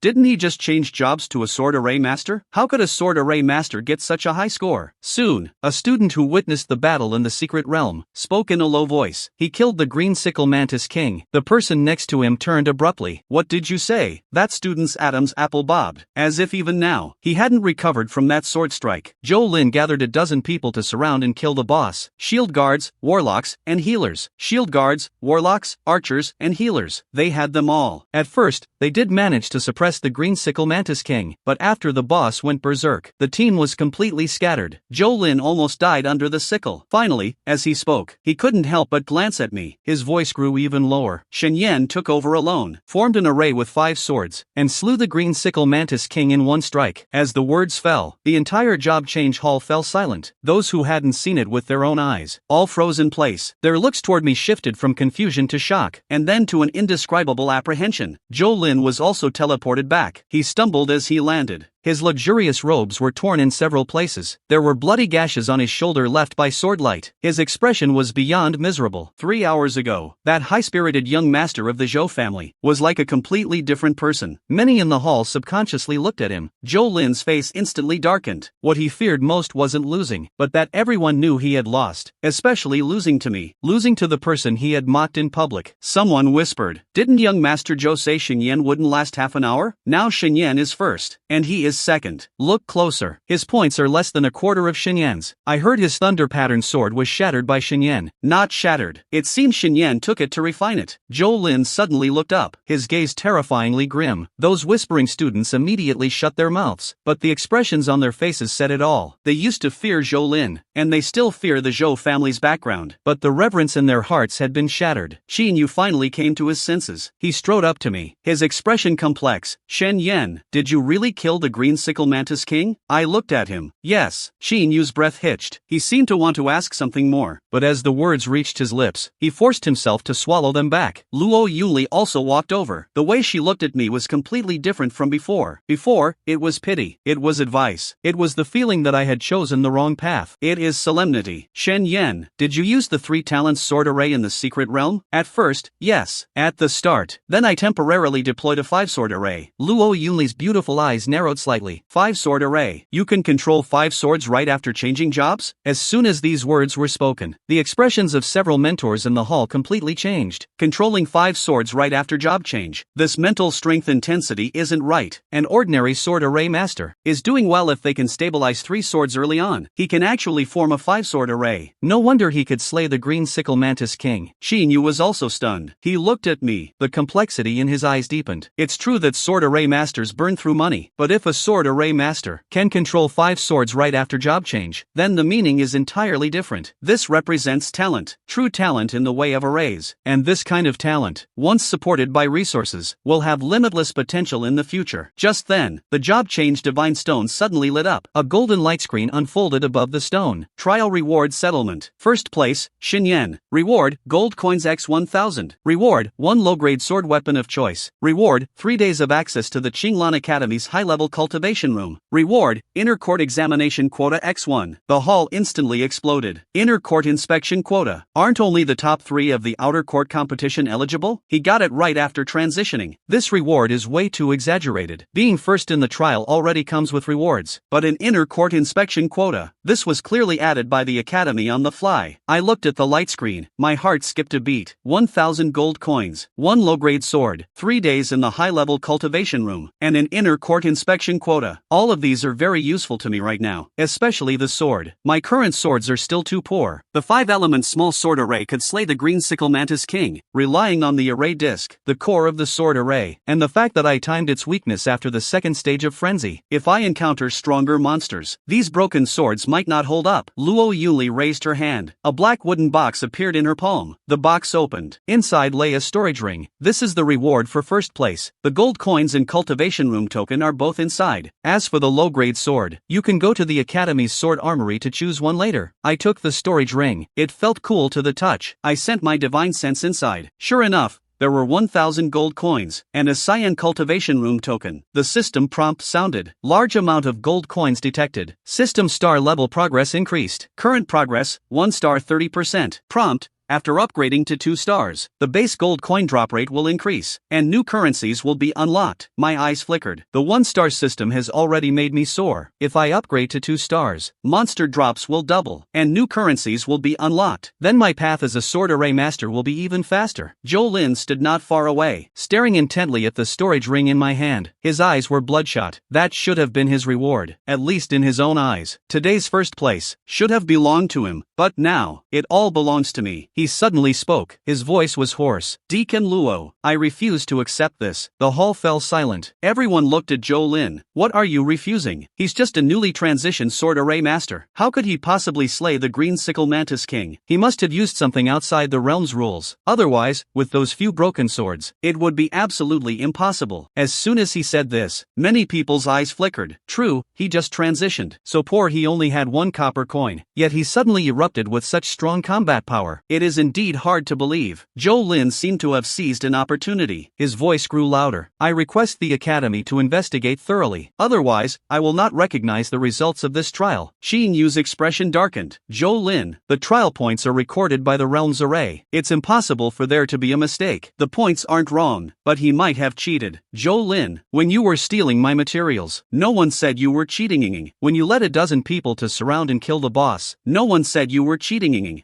Didn't he just change jobs to a sword array master? How could a sword array master get such a high score? Soon, a student who witnessed the battle in the secret realm spoke in a low voice. He killed the green sickle Mantis king. The person next to him turned abruptly. What did you say? That student's Adam's apple bobbed, as if even now, he hadn't recovered from that sword strike. Zhou Lin gathered a dozen people to surround and kill the boss. Shield guards, warlocks, and healers. Shield guards, warlocks, archers, and healers. They had them all. At first, they did manage to suppress the green sickle Mantis king, but after the boss went berserk, the team was completely scattered. Zhou Lin almost died under the sickle. Finally, as he spoke, he couldn't help but glance at me. His voice grew even lower. Shen Yan took over alone, formed an array with 5 swords, and slew the green sickle Mantis king in one strike. As the words fell, the entire job change hall fell silent. Those who hadn't seen it with their own eyes all froze in place. Their looks toward me shifted from confusion to shock, and then to an indescribable apprehension. Zhou Lin was also teleported back. He stumbled as he landed. His luxurious robes were torn in several places. There were bloody gashes on his shoulder left by swordlight. His expression was beyond miserable. 3 hours ago, that high-spirited young master of the Zhou family was like a completely different person. Many in the hall subconsciously looked at him. Zhou Lin's face instantly darkened. What he feared most wasn't losing, but that everyone knew he had lost, especially losing to me, losing to the person he had mocked in public. Someone whispered, "Didn't young Master Zhou say Xin Yan wouldn't last half an hour? Now Xin Yan is first, and he is second. Look closer. His points are less than a quarter of Xin Yan's." I heard his thunder pattern sword was shattered by Xin Yan. Not shattered. It seemed Xin Yan took it to refine it. Zhou Lin suddenly looked up, his gaze terrifyingly grim. Those whispering students immediately shut their mouths, but the expressions on their faces said it all. They used to fear Zhou Lin, and they still fear the Zhou family's background, but the reverence in their hearts had been shattered. Xin Yu finally came to his senses. He strode up to me, his expression complex. "Shen Yan, did you really kill the green sickle Mantis king?" I looked at him. Yes. Xin Yu's breath hitched. He seemed to want to ask something more, but as the words reached his lips, he forced himself to swallow them back. Luo Yunli also walked over. The way she looked at me was completely different from before. Before, it was pity. It was advice. It was the feeling that I had chosen the wrong path. It is solemnity. "Shen Yan, did you use the 3 talents sword array in the secret realm?" At first, yes. At the start. Then I temporarily deployed a 5 sword array. Luo Yunli's beautiful eyes narrowed slightly. slightly. 5-sword array. You can control 5 swords right after changing jobs? As soon as these words were spoken, the expressions of several mentors in the hall completely changed. Controlling 5 swords right after job change. This mental strength intensity isn't right. An ordinary sword array master is doing well if they can stabilize 3 swords early on. He can actually form a 5-sword array. No wonder he could slay the green sickle Mantis king. Shinyu was also stunned. He looked at me. The complexity in his eyes deepened. It's true that sword array masters burn through money, but if a sword array master can control 5 swords right after job change, then the meaning is entirely different. This represents talent. True talent in the way of arrays. And this kind of talent, once supported by resources, will have limitless potential in the future. Just then, the job change divine stone suddenly lit up. A golden light screen unfolded above the stone. Trial reward settlement. First place, Xinyan. Reward, gold coins x 1000. Reward, 1 low-grade sword weapon of choice. Reward, 3 days of access to the Qinglan Academy's high-level cultivation room. Reward, inner court examination quota x1. The hall instantly exploded. Inner court inspection quota. Aren't only the top 3 of the outer court competition eligible? He got it right after transitioning. This reward is way too exaggerated. Being first in the trial already comes with rewards, but an inner court inspection quota. This was clearly added by the academy on the fly. I looked at the light screen. My heart skipped a beat. 1000 gold coins, 1 low-grade sword, 3 days in the high-level cultivation room, and an inner court inspection quota. All of these are very useful to me right now, especially the sword. My current swords are still too poor. The 5-element small sword array could slay the green sickle Mantis king, relying on the array disc, the core of the sword array, and the fact that I timed its weakness after the second stage of frenzy. If I encounter stronger monsters, these broken swords might not hold up. Luo Yuli raised her hand. A black wooden box appeared in her palm. The box opened. Inside lay a storage ring. This is the reward for first place. The gold coins and cultivation room token are both inside. As for the low-grade sword, you can go to the Academy's sword armory to choose one later. I took the storage ring. It felt cool to the touch. I sent my divine sense inside. Sure enough, there were 1000 gold coins, and a cyan cultivation room token. The system prompt sounded. Large amount of gold coins detected. System star level progress increased. Current progress, 1 star 30%. Prompt, after upgrading to 2 stars, the base gold coin drop rate will increase, and new currencies will be unlocked. My eyes flickered. The 1-star system has already made me soar. If I upgrade to 2 stars, monster drops will double, and new currencies will be unlocked. Then my path as a sword array master will be even faster. Zhou Lin stood not far away, staring intently at the storage ring in my hand. His eyes were bloodshot. That should have been his reward, at least in his own eyes. Today's first place should have belonged to him, but now, it all belongs to me. He suddenly spoke. His voice was hoarse. Deacon Luo, I refuse to accept this. The hall fell silent. Everyone looked at Zhou Lin. What are you refusing? He's just a newly transitioned sword array master. How could he possibly slay the green sickle Mantis king? He must have used something outside the realm's rules. Otherwise, with those few broken swords, it would be absolutely impossible. As soon as he said this, many people's eyes flickered. True, he just transitioned. So poor he only had 1 copper coin. Yet he suddenly erupted with such strong combat power. It is indeed hard to believe. Zhou Lin seemed to have seized an opportunity. His voice grew louder. I request the Academy to investigate thoroughly. Otherwise, I will not recognize the results of this trial. Xin Yu's expression darkened. Zhou Lin, the trial points are recorded by the realm's array. It's impossible for there to be a mistake. The points aren't wrong, but he might have cheated. Zhou Lin, when you were stealing my materials, no one said you were cheating. When you led a dozen people to surround and kill the boss, no one said you were cheating.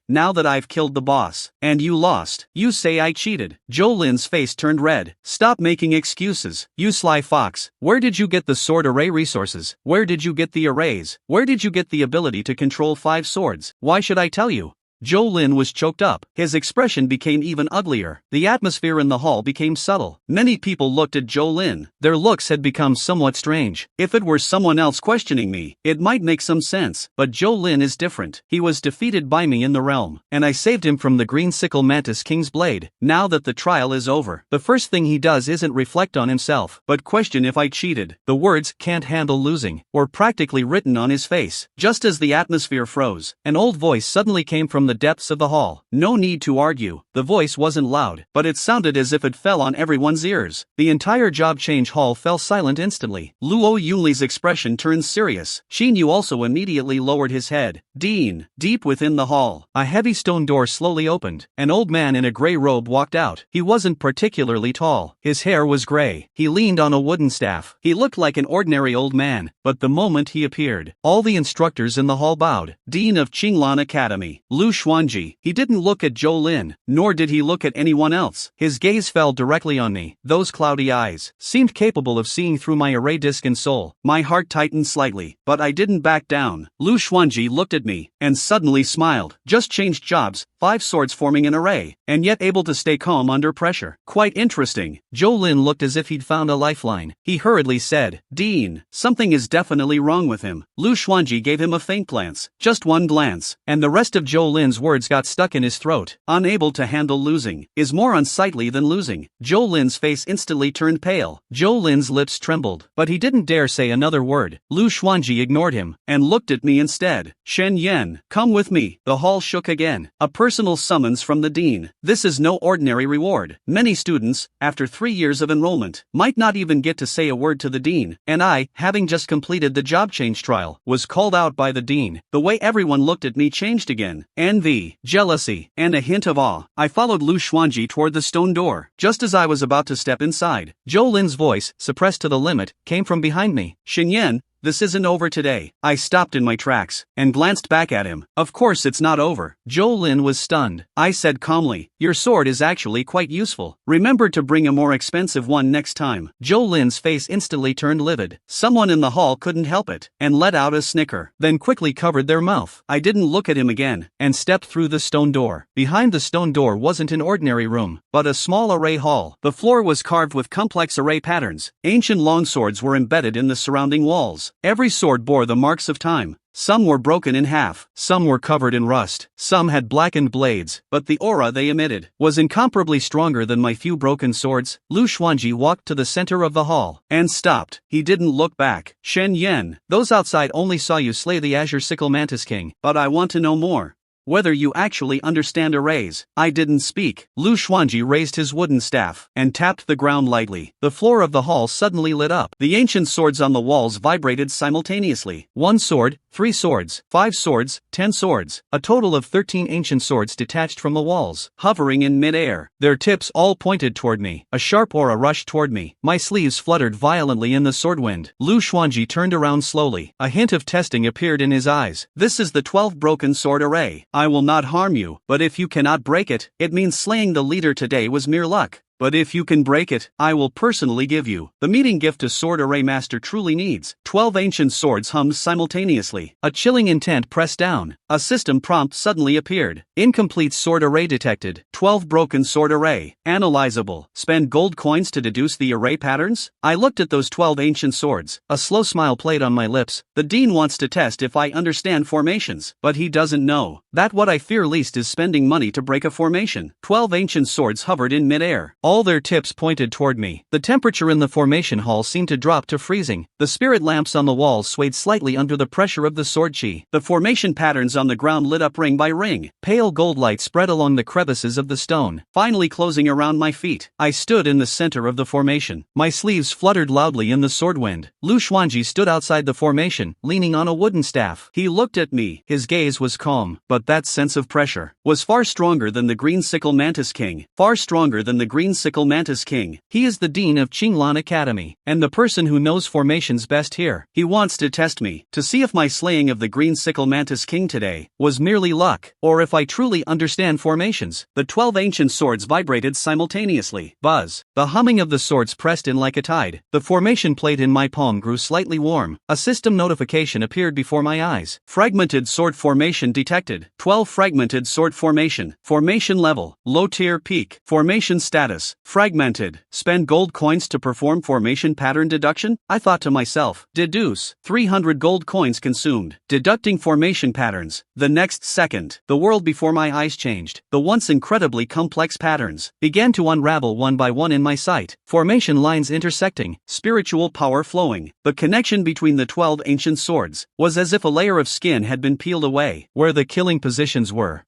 Now that I've killed the boss, and you lost, you say I cheated. Zhou Lin's face turned red. Stop making excuses, you sly fox. Where did you get the sword array resources? Where did you get the arrays? Where did you get the ability to control 5 swords? Why should I tell you? Zhou Lin was choked up. His expression became even uglier. The atmosphere in the hall became subtle. Many people looked at Zhou Lin. Their looks had become somewhat strange. If it were someone else questioning me, it might make some sense. But Zhou Lin is different. He was defeated by me in the realm, and I saved him from the green sickle Mantis King's blade. Now that the trial is over, the first thing he does isn't reflect on himself, but question if I cheated. The words "can't handle losing" were practically written on his face. Just as the atmosphere froze, an old voice suddenly came from the the depths of the hall. No need to argue. The voice wasn't loud, but it sounded as if it fell on everyone's ears. The entire job change hall fell silent instantly. Luo Yunli's expression turned serious. Xin Yu also immediately lowered his head. Dean. Deep within the hall, a heavy stone door slowly opened. An old man in a gray robe walked out. He wasn't particularly tall. His hair was gray. He leaned on a wooden staff. He looked like an ordinary old man, but the moment he appeared, all the instructors in the hall bowed. Dean of Qinglan Academy, Lu Xuanji. He didn't look at Zhou Lin, nor did he look at anyone else. His gaze fell directly on me. Those cloudy eyes seemed capable of seeing through my array disc and soul. My heart tightened slightly, but I didn't back down. Lu Xuanji looked at me, and suddenly smiled. Just changed jobs, 5 swords forming an array, and yet able to stay calm under pressure. Quite interesting. Zhou Lin looked as if he'd found a lifeline. He hurriedly said, Dean, something is definitely wrong with him. Lu Xuanji gave him a faint glance, just one glance, and the rest of Zhou Lin's words got stuck in his throat. Unable to handle losing is more unsightly than losing. Zhou Lin's face instantly turned pale. Zhou Lin's lips trembled, but he didn't dare say another word. Lu Xuanji ignored him, and looked at me instead. Shen Yan, come with me. The hall shook again. A personal summons from the dean. This is no ordinary reward. Many students, after 3 years of enrollment, might not even get to say a word to the dean, and I, having just completed the job change trial, was called out by the dean. The way everyone looked at me changed again. Envy, jealousy, and a hint of awe. I followed Lu Xuanji toward the stone door. Just as I was about to step inside, Zhou Lin's voice, suppressed to the limit, came from behind me. Xinyan, this isn't over today. I stopped in my tracks, and glanced back at him. Of course it's not over. Zhou Lin was stunned. I said calmly, your sword is actually quite useful. Remember to bring a more expensive one next time. Zhou Lin's face instantly turned livid. Someone in the hall couldn't help it, and let out a snicker, then quickly covered their mouth. I didn't look at him again, and stepped through the stone door. Behind the stone door wasn't an ordinary room, but a small array hall. The floor was carved with complex array patterns. Ancient longswords were embedded in the surrounding walls. Every sword bore the marks of time. Some were broken in half, some were covered in rust, some had blackened blades, but the aura they emitted was incomparably stronger than my few broken swords. Lu Xuanji walked to the center of the hall, and stopped. He didn't look back. Shen Yan, those outside only saw you slay the Azure Sickle Mantis King, but I want to know more. Whether you actually understand arrays. I didn't speak. Lu Xuanji raised his wooden staff, and tapped the ground lightly. The floor of the hall suddenly lit up. The ancient swords on the walls vibrated simultaneously. 1 sword, 3 swords, 5 swords, 10 swords. A total of 13 ancient swords detached from the walls, hovering in mid-air. Their tips all pointed toward me. A sharp aura rushed toward me. My sleeves fluttered violently in the sword wind. Lu Xuanji turned around slowly. A hint of testing appeared in his eyes. This is the 12 broken sword array. I will not harm you, but if you cannot break it, it means slaying the leader today was mere luck. But if you can break it, I will personally give you the meeting gift a sword array master truly needs. 12 ancient swords hummed simultaneously. A chilling intent pressed down. A system prompt suddenly appeared. Incomplete sword array detected. 12 broken sword array. Analyzable. Spend gold coins to deduce the array patterns? I looked at those 12 ancient swords. A slow smile played on my lips. The dean wants to test if I understand formations, but he doesn't know that what I fear least is spending money to break a formation. 12 ancient swords hovered in midair. All their tips pointed toward me. The temperature in the formation hall seemed to drop to freezing. The spirit lamps on the walls swayed slightly under the pressure of the sword chi. The formation patterns on the ground lit up ring by ring. Pale gold light spread along the crevices of the stone, finally closing around my feet. I stood in the center of the formation. My sleeves fluttered loudly in the sword wind. Lu Xuanji stood outside the formation, leaning on a wooden staff. He looked at me. His gaze was calm, but that sense of pressure was far stronger than the green sickle Mantis King. Far stronger than the green sickle Mantis King. He is the dean of Qinglan Academy, and the person who knows formations best here. He wants to test me, to see if my slaying of the green sickle Mantis King today was merely luck, or if I truly understand formations. The 12 ancient swords vibrated simultaneously. Buzz. The humming of the swords pressed in like a tide. The formation plate in my palm grew slightly warm. A system notification appeared before my eyes. Fragmented sword formation detected. 12 fragmented sword formation. Formation level. Low tier peak. Formation status. Fragmented. Spend gold coins to perform formation pattern deduction? I thought to myself. Deduce. 300 gold coins consumed. Deducting formation patterns. The next second, the world before my eyes changed. The once incredibly complex patterns began to unravel one by one in my sight. Formation lines intersecting. Spiritual power flowing. The connection between the 12 ancient swords was as if a layer of skin had been peeled away. Where the killing positions were,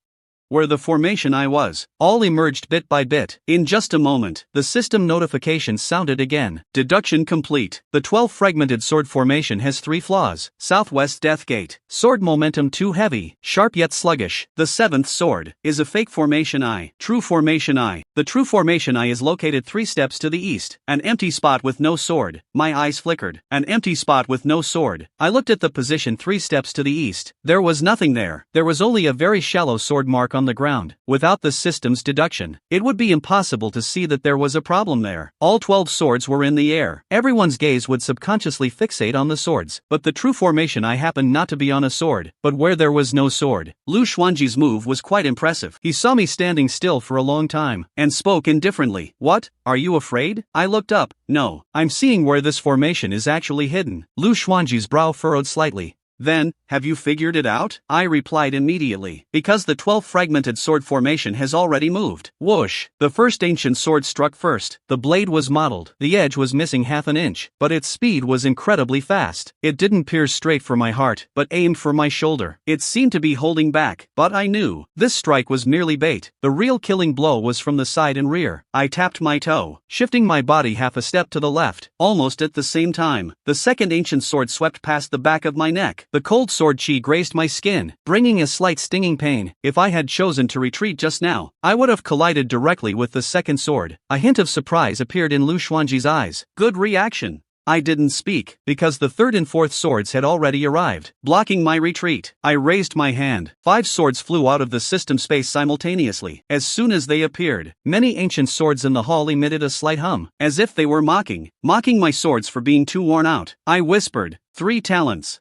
where the formation I was, all emerged bit by bit. In just a moment, the system notification sounded again. Deduction complete. The 12 fragmented sword formation has 3 flaws. Southwest Deathgate. Sword momentum too heavy, sharp yet sluggish. The 7th sword is a fake formation I. True formation I. The true formation I is located 3 steps to the east. An empty spot with no sword. My eyes flickered. An empty spot with no sword. I looked at the position 3 steps to the east. There was nothing there. There was only a very shallow sword mark on the ground. Without the system's deduction, it would be impossible to see that there was a problem there. All 12 swords were in the air. Everyone's gaze would subconsciously fixate on the swords. But the true formation I happened not to be on a sword, but where there was no sword. Lu Xuanji's move was quite impressive. He saw me standing still for a long time, and spoke indifferently. What? Are you afraid? I looked up. No, I'm seeing where this formation is actually hidden. Lu Xuanji's brow furrowed slightly. Then, have you figured it out? I replied immediately. Because the 12 fragmented sword formation has already moved. Whoosh! The first ancient sword struck first. The blade was mottled. The edge was missing half an inch, but its speed was incredibly fast. It didn't pierce straight for my heart, but aimed for my shoulder. It seemed to be holding back, but I knew this strike was merely bait. The real killing blow was from the side and rear. I tapped my toe, shifting my body half a step to the left. Almost at the same time, the second ancient sword swept past the back of my neck. The cold sword chi grazed my skin, bringing a slight stinging pain. If I had chosen to retreat just now, I would have collided directly with the second sword. A hint of surprise appeared in Lu Xuanji's eyes. Good reaction. I didn't speak, because the third and fourth swords had already arrived, blocking my retreat. I raised my hand. 5 swords flew out of the system space simultaneously. As soon as they appeared, many ancient swords in the hall emitted a slight hum, as if they were mocking my swords for being too worn out. I whispered. 3 talents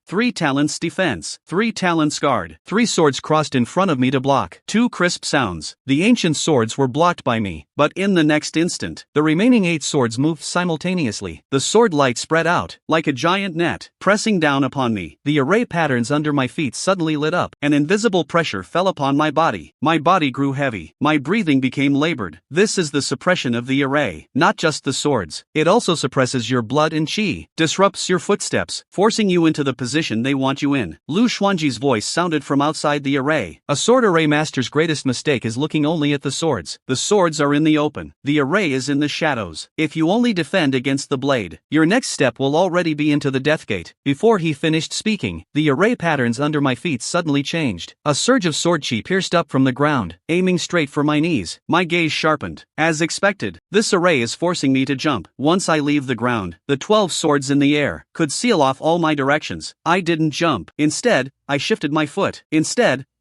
defense, 3 talents guard. 3 swords crossed in front of me to block. 2 crisp sounds. The ancient swords were blocked by me, but in the next instant, the remaining 8 swords moved simultaneously. The sword light spread out, like a giant net, pressing down upon me. The array patterns under my feet suddenly lit up. An invisible pressure fell upon my body. My body grew heavy. My breathing became labored. This is the suppression of the array, not just the swords. It also suppresses your blood and chi, disrupts your footsteps, forcing you into the position they want you in. Lu Xuanji's voice sounded from outside the array. A sword array master's greatest mistake is looking only at the swords. The swords are in the open. The array is in the shadows. If you only defend against the blade, your next step will already be into the Deathgate. Before he finished speaking, the array patterns under my feet suddenly changed. A surge of sword chi pierced up from the ground, aiming straight for my knees. My gaze sharpened. As expected, this array is forcing me to jump. Once I leave the ground, the 12 swords in the air could seal off all my directions. I didn't jump. Instead, I shifted my foot.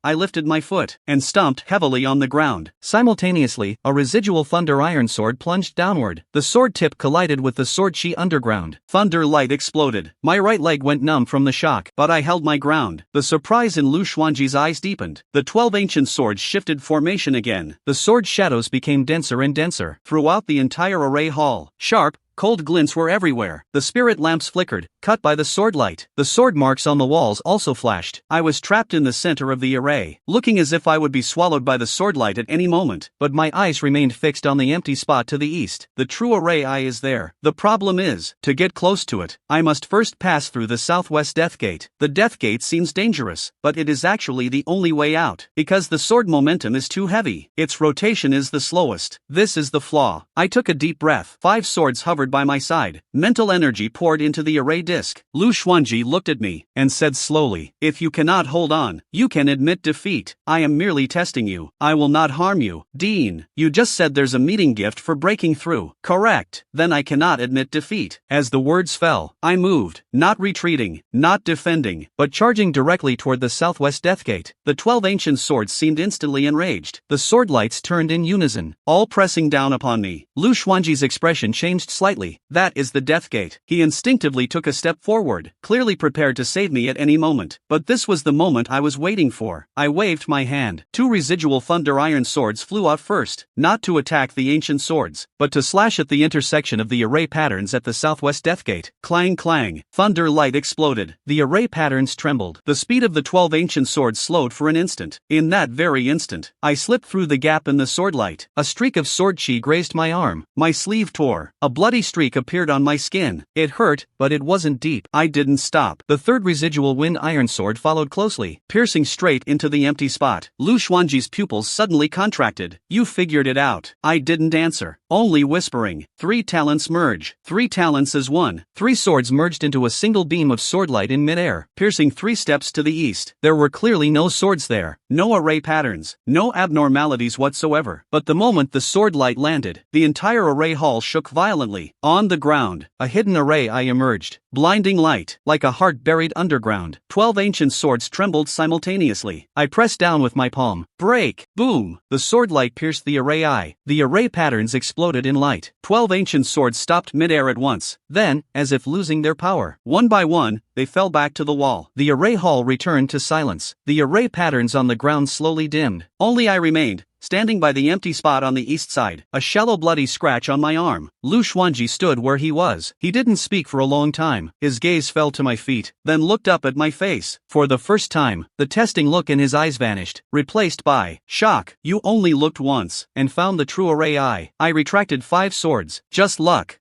I lifted my foot and stomped heavily on the ground. Simultaneously, a residual thunder iron sword plunged downward. The sword tip collided with the sword chi underground. Thunder light exploded. My right leg went numb from the shock, but I held my ground. The surprise in Lu Xuanji's eyes deepened. The 12 ancient swords shifted formation again. The sword shadows became denser and denser throughout the entire array hall. Sharp, cold glints were everywhere. The spirit lamps flickered, cut by the sword light. The sword marks on the walls also flashed. I was trapped in the center of the array, looking as if I would be swallowed by the sword light at any moment, but my eyes remained fixed on the empty spot to the east. The true array eye is there. The problem is, to get close to it, I must first pass through the southwest Deathgate. The Deathgate seems dangerous, but it is actually the only way out, because the sword momentum is too heavy. Its rotation is the slowest. This is the flaw. I took a deep breath. 5 swords hovered by my side. Mental energy poured into the array disk. Lu Xuanji looked at me and said slowly, "If you cannot hold on, you can admit defeat. I am merely testing you. I will not harm you." "Dean, you just said there's a meeting gift for breaking through." "Correct. Then I cannot admit defeat." As the words fell, I moved, not retreating, not defending, but charging directly toward the southwest Deathgate. The 12 ancient swords seemed instantly enraged. The sword lights turned in unison, all pressing down upon me. Lu Xuanji's expression changed slightly. That is the Deathgate. He instinctively took a step forward, clearly prepared to save me at any moment. But this was the moment I was waiting for. I waved my hand. 2 residual thunder iron swords flew out first, not to attack the ancient swords, but to slash at the intersection of the array patterns at the southwest Deathgate. Clang clang. Thunder light exploded. The array patterns trembled. The speed of the 12 ancient swords slowed for an instant. In that very instant, I slipped through the gap in the sword light. A streak of sword chi grazed my arm. My sleeve tore. A bloody streak appeared on my skin. It hurt, but it wasn't deep. I didn't stop. The third residual wind iron sword followed closely, piercing straight into the empty spot. Lu Xuanji's pupils suddenly contracted. You figured it out. I didn't answer, only whispering. 3 talents merge. 3 talents as one. 3 swords merged into a single beam of swordlight in midair, piercing 3 steps to the east. There were clearly no swords there, no array patterns, no abnormalities whatsoever. But the moment the sword light landed, the entire array hall shook violently. On the ground, a hidden array eye emerged. Blinding light, like a heart buried underground. 12 ancient swords trembled simultaneously. I pressed down with my palm. Break! Boom! The sword light pierced the array eye. The array patterns exploded in light. 12 ancient swords stopped midair at once. Then, as if losing their power, one by one, they fell back to the wall. The array hall returned to silence. The array patterns on the ground slowly dimmed. Only I remained, standing by the empty spot on the east side, a shallow bloody scratch on my arm. Lu Xuanji stood where he was. He didn't speak for a long time. His gaze fell to my feet, then looked up at my face. For the first time, the testing look in his eyes vanished, replaced by shock. You only looked once, and found the true array eye. I retracted 5 swords. Just luck,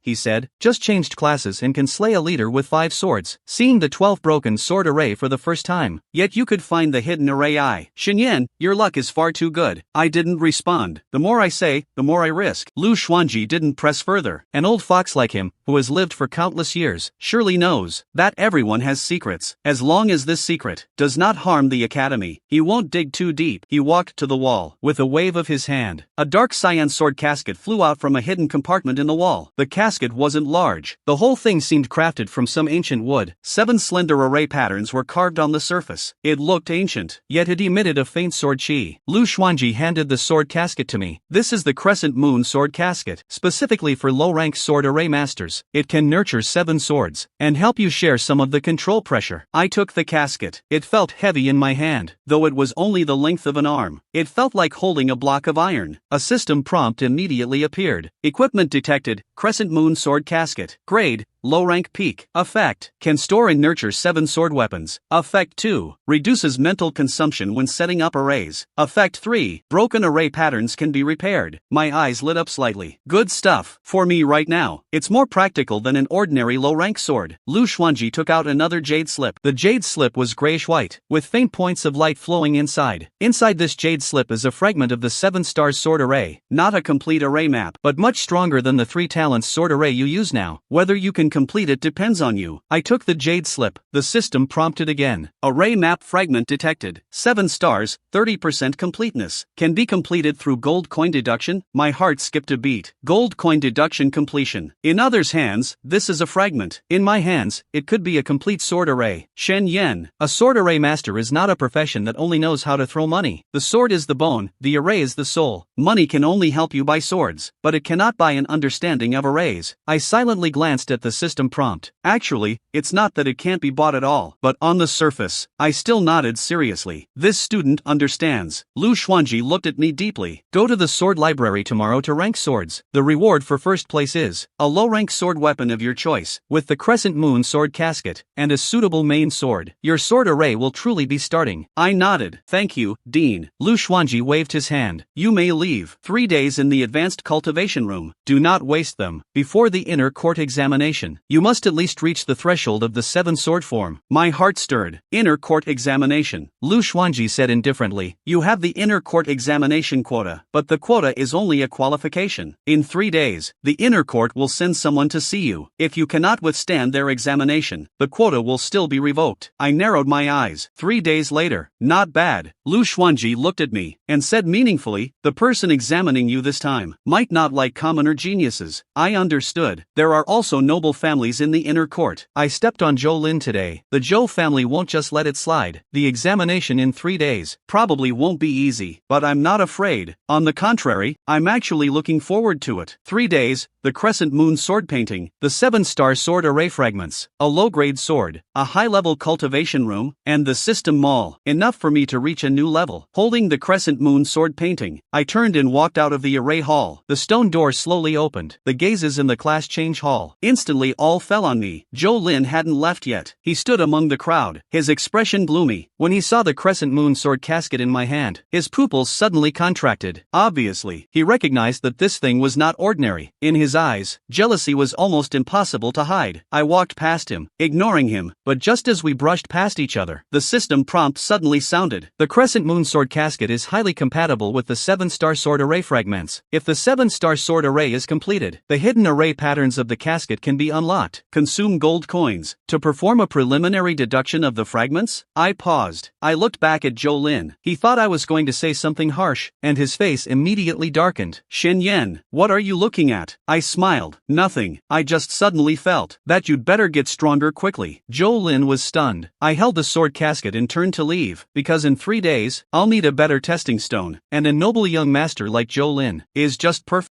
he said. Just changed classes and can slay a leader with 5 swords. Seeing the 12 broken sword array for the first time. Yet you could find the hidden array eye. Xinyan, your luck is far too good. I didn't respond. The more I say, the more I risk. Lu Xuanji didn't press further. An old fox like him, who has lived for countless years, surely knows that everyone has secrets. As long as this secret does not harm the academy, he won't dig too deep. He walked to the wall. With a wave of his hand, a dark cyan sword casket flew out from a hidden compartment in the wall. The casket wasn't large. The whole thing seemed crafted from some ancient wood. 7 slender array patterns were carved on the surface. It looked ancient, yet it emitted a faint sword chi. Lu Xuanji handed the sword casket to me. This is the Crescent Moon Sword Casket, specifically for low-rank sword array masters. It can nurture 7 swords, and help you share some of the control pressure. I took the casket. It felt heavy in my hand, though it was only the length of an arm. It felt like holding a block of iron. A system prompt immediately appeared. Equipment detected, Crescent Moon Sword Casket. Grade, low rank peak. Effect, can store and nurture 7 sword weapons. Effect 2, reduces mental consumption when setting up arrays. Effect 3, broken array patterns can be repaired. My eyes lit up slightly. Good stuff. For me right now, it's more practical than an ordinary low rank sword. Lu Xuanji took out another jade slip. The jade slip was grayish white, with faint points of light flowing inside. Inside this jade slip is a fragment of the 7 stars sword array. Not a complete array map, but much stronger than the 3 talents sword array you use now. Whether you can complete it depends on you. I took the jade slip. The system prompted again. Array map fragment detected. 7 stars, 30% completeness. Can be completed through gold coin deduction. My heart skipped a beat. Gold coin deduction completion. In others' hands, this is a fragment. In my hands, it could be a complete sword array. Shen Yen. A sword array master is not a profession that only knows how to throw money. The sword is the bone, the array is the soul. Money can only help you buy swords, but it cannot buy an understanding of arrays. I silently glanced at the system prompt. Actually, it's not that it can't be bought at all, but on the surface, I still nodded seriously. This student understands. Lu Xuanji looked at me deeply. Go to the sword library tomorrow to rank swords. The reward for first place is a low-rank sword weapon of your choice, with the Crescent Moon Sword Casket, and a suitable main sword. Your sword array will truly be starting. I nodded. Thank you, Dean. Lu Xuanji waved his hand. You may leave. 3 days in the advanced cultivation room. Do not waste them. Before the inner court examination, you must at least reach the threshold of the 7 sword form. My heart stirred. Inner court examination. Lu Xuanji said indifferently. You have the inner court examination quota, but the quota is only a qualification. In 3 days, the inner court will send someone to see you. If you cannot withstand their examination, the quota will still be revoked. I narrowed my eyes. 3 days later. Not bad. Lu Xuanji looked at me, and said meaningfully, the person examining you this time might not like commoner geniuses. I understood. There are also noble families in the inner court. I stepped on Zhou Lin today. The Zhou family won't just let it slide. The examination in 3 days probably won't be easy, but I'm not afraid. On the contrary, I'm actually looking forward to it. 3 days, the Crescent Moon sword painting, the 7-star sword array fragments, a low-grade sword, a high-level cultivation room, and the system mall. Enough for me to reach a new new level. Holding the Crescent Moon sword painting, I turned and walked out of the array hall. The stone door slowly opened. The gazes in the class change hall. Instantly all fell on me. Joe Lin hadn't left yet. He stood among the crowd, his expression gloomy. When he saw the Crescent Moon sword casket in my hand, his pupils suddenly contracted. Obviously, he recognized that this thing was not ordinary. In his eyes, jealousy was almost impossible to hide. I walked past him, ignoring him, but just as we brushed past each other, the system prompt suddenly sounded. The Crescent Moon sword casket is highly compatible with the 7-star sword array fragments. If the 7-star sword array is completed, the hidden array patterns of the casket can be unlocked. Consume gold coins to perform a preliminary deduction of the fragments? I paused. I looked back at Joe Lin. He thought I was going to say something harsh, and his face immediately darkened. Shen Yen, what are you looking at? I smiled. Nothing. I just suddenly felt that you'd better get stronger quickly. Joe Lin was stunned. I held the sword casket and turned to leave, because in 3 days, I'll need a better testing stone, and a noble young master like Joe Lin is just perfect.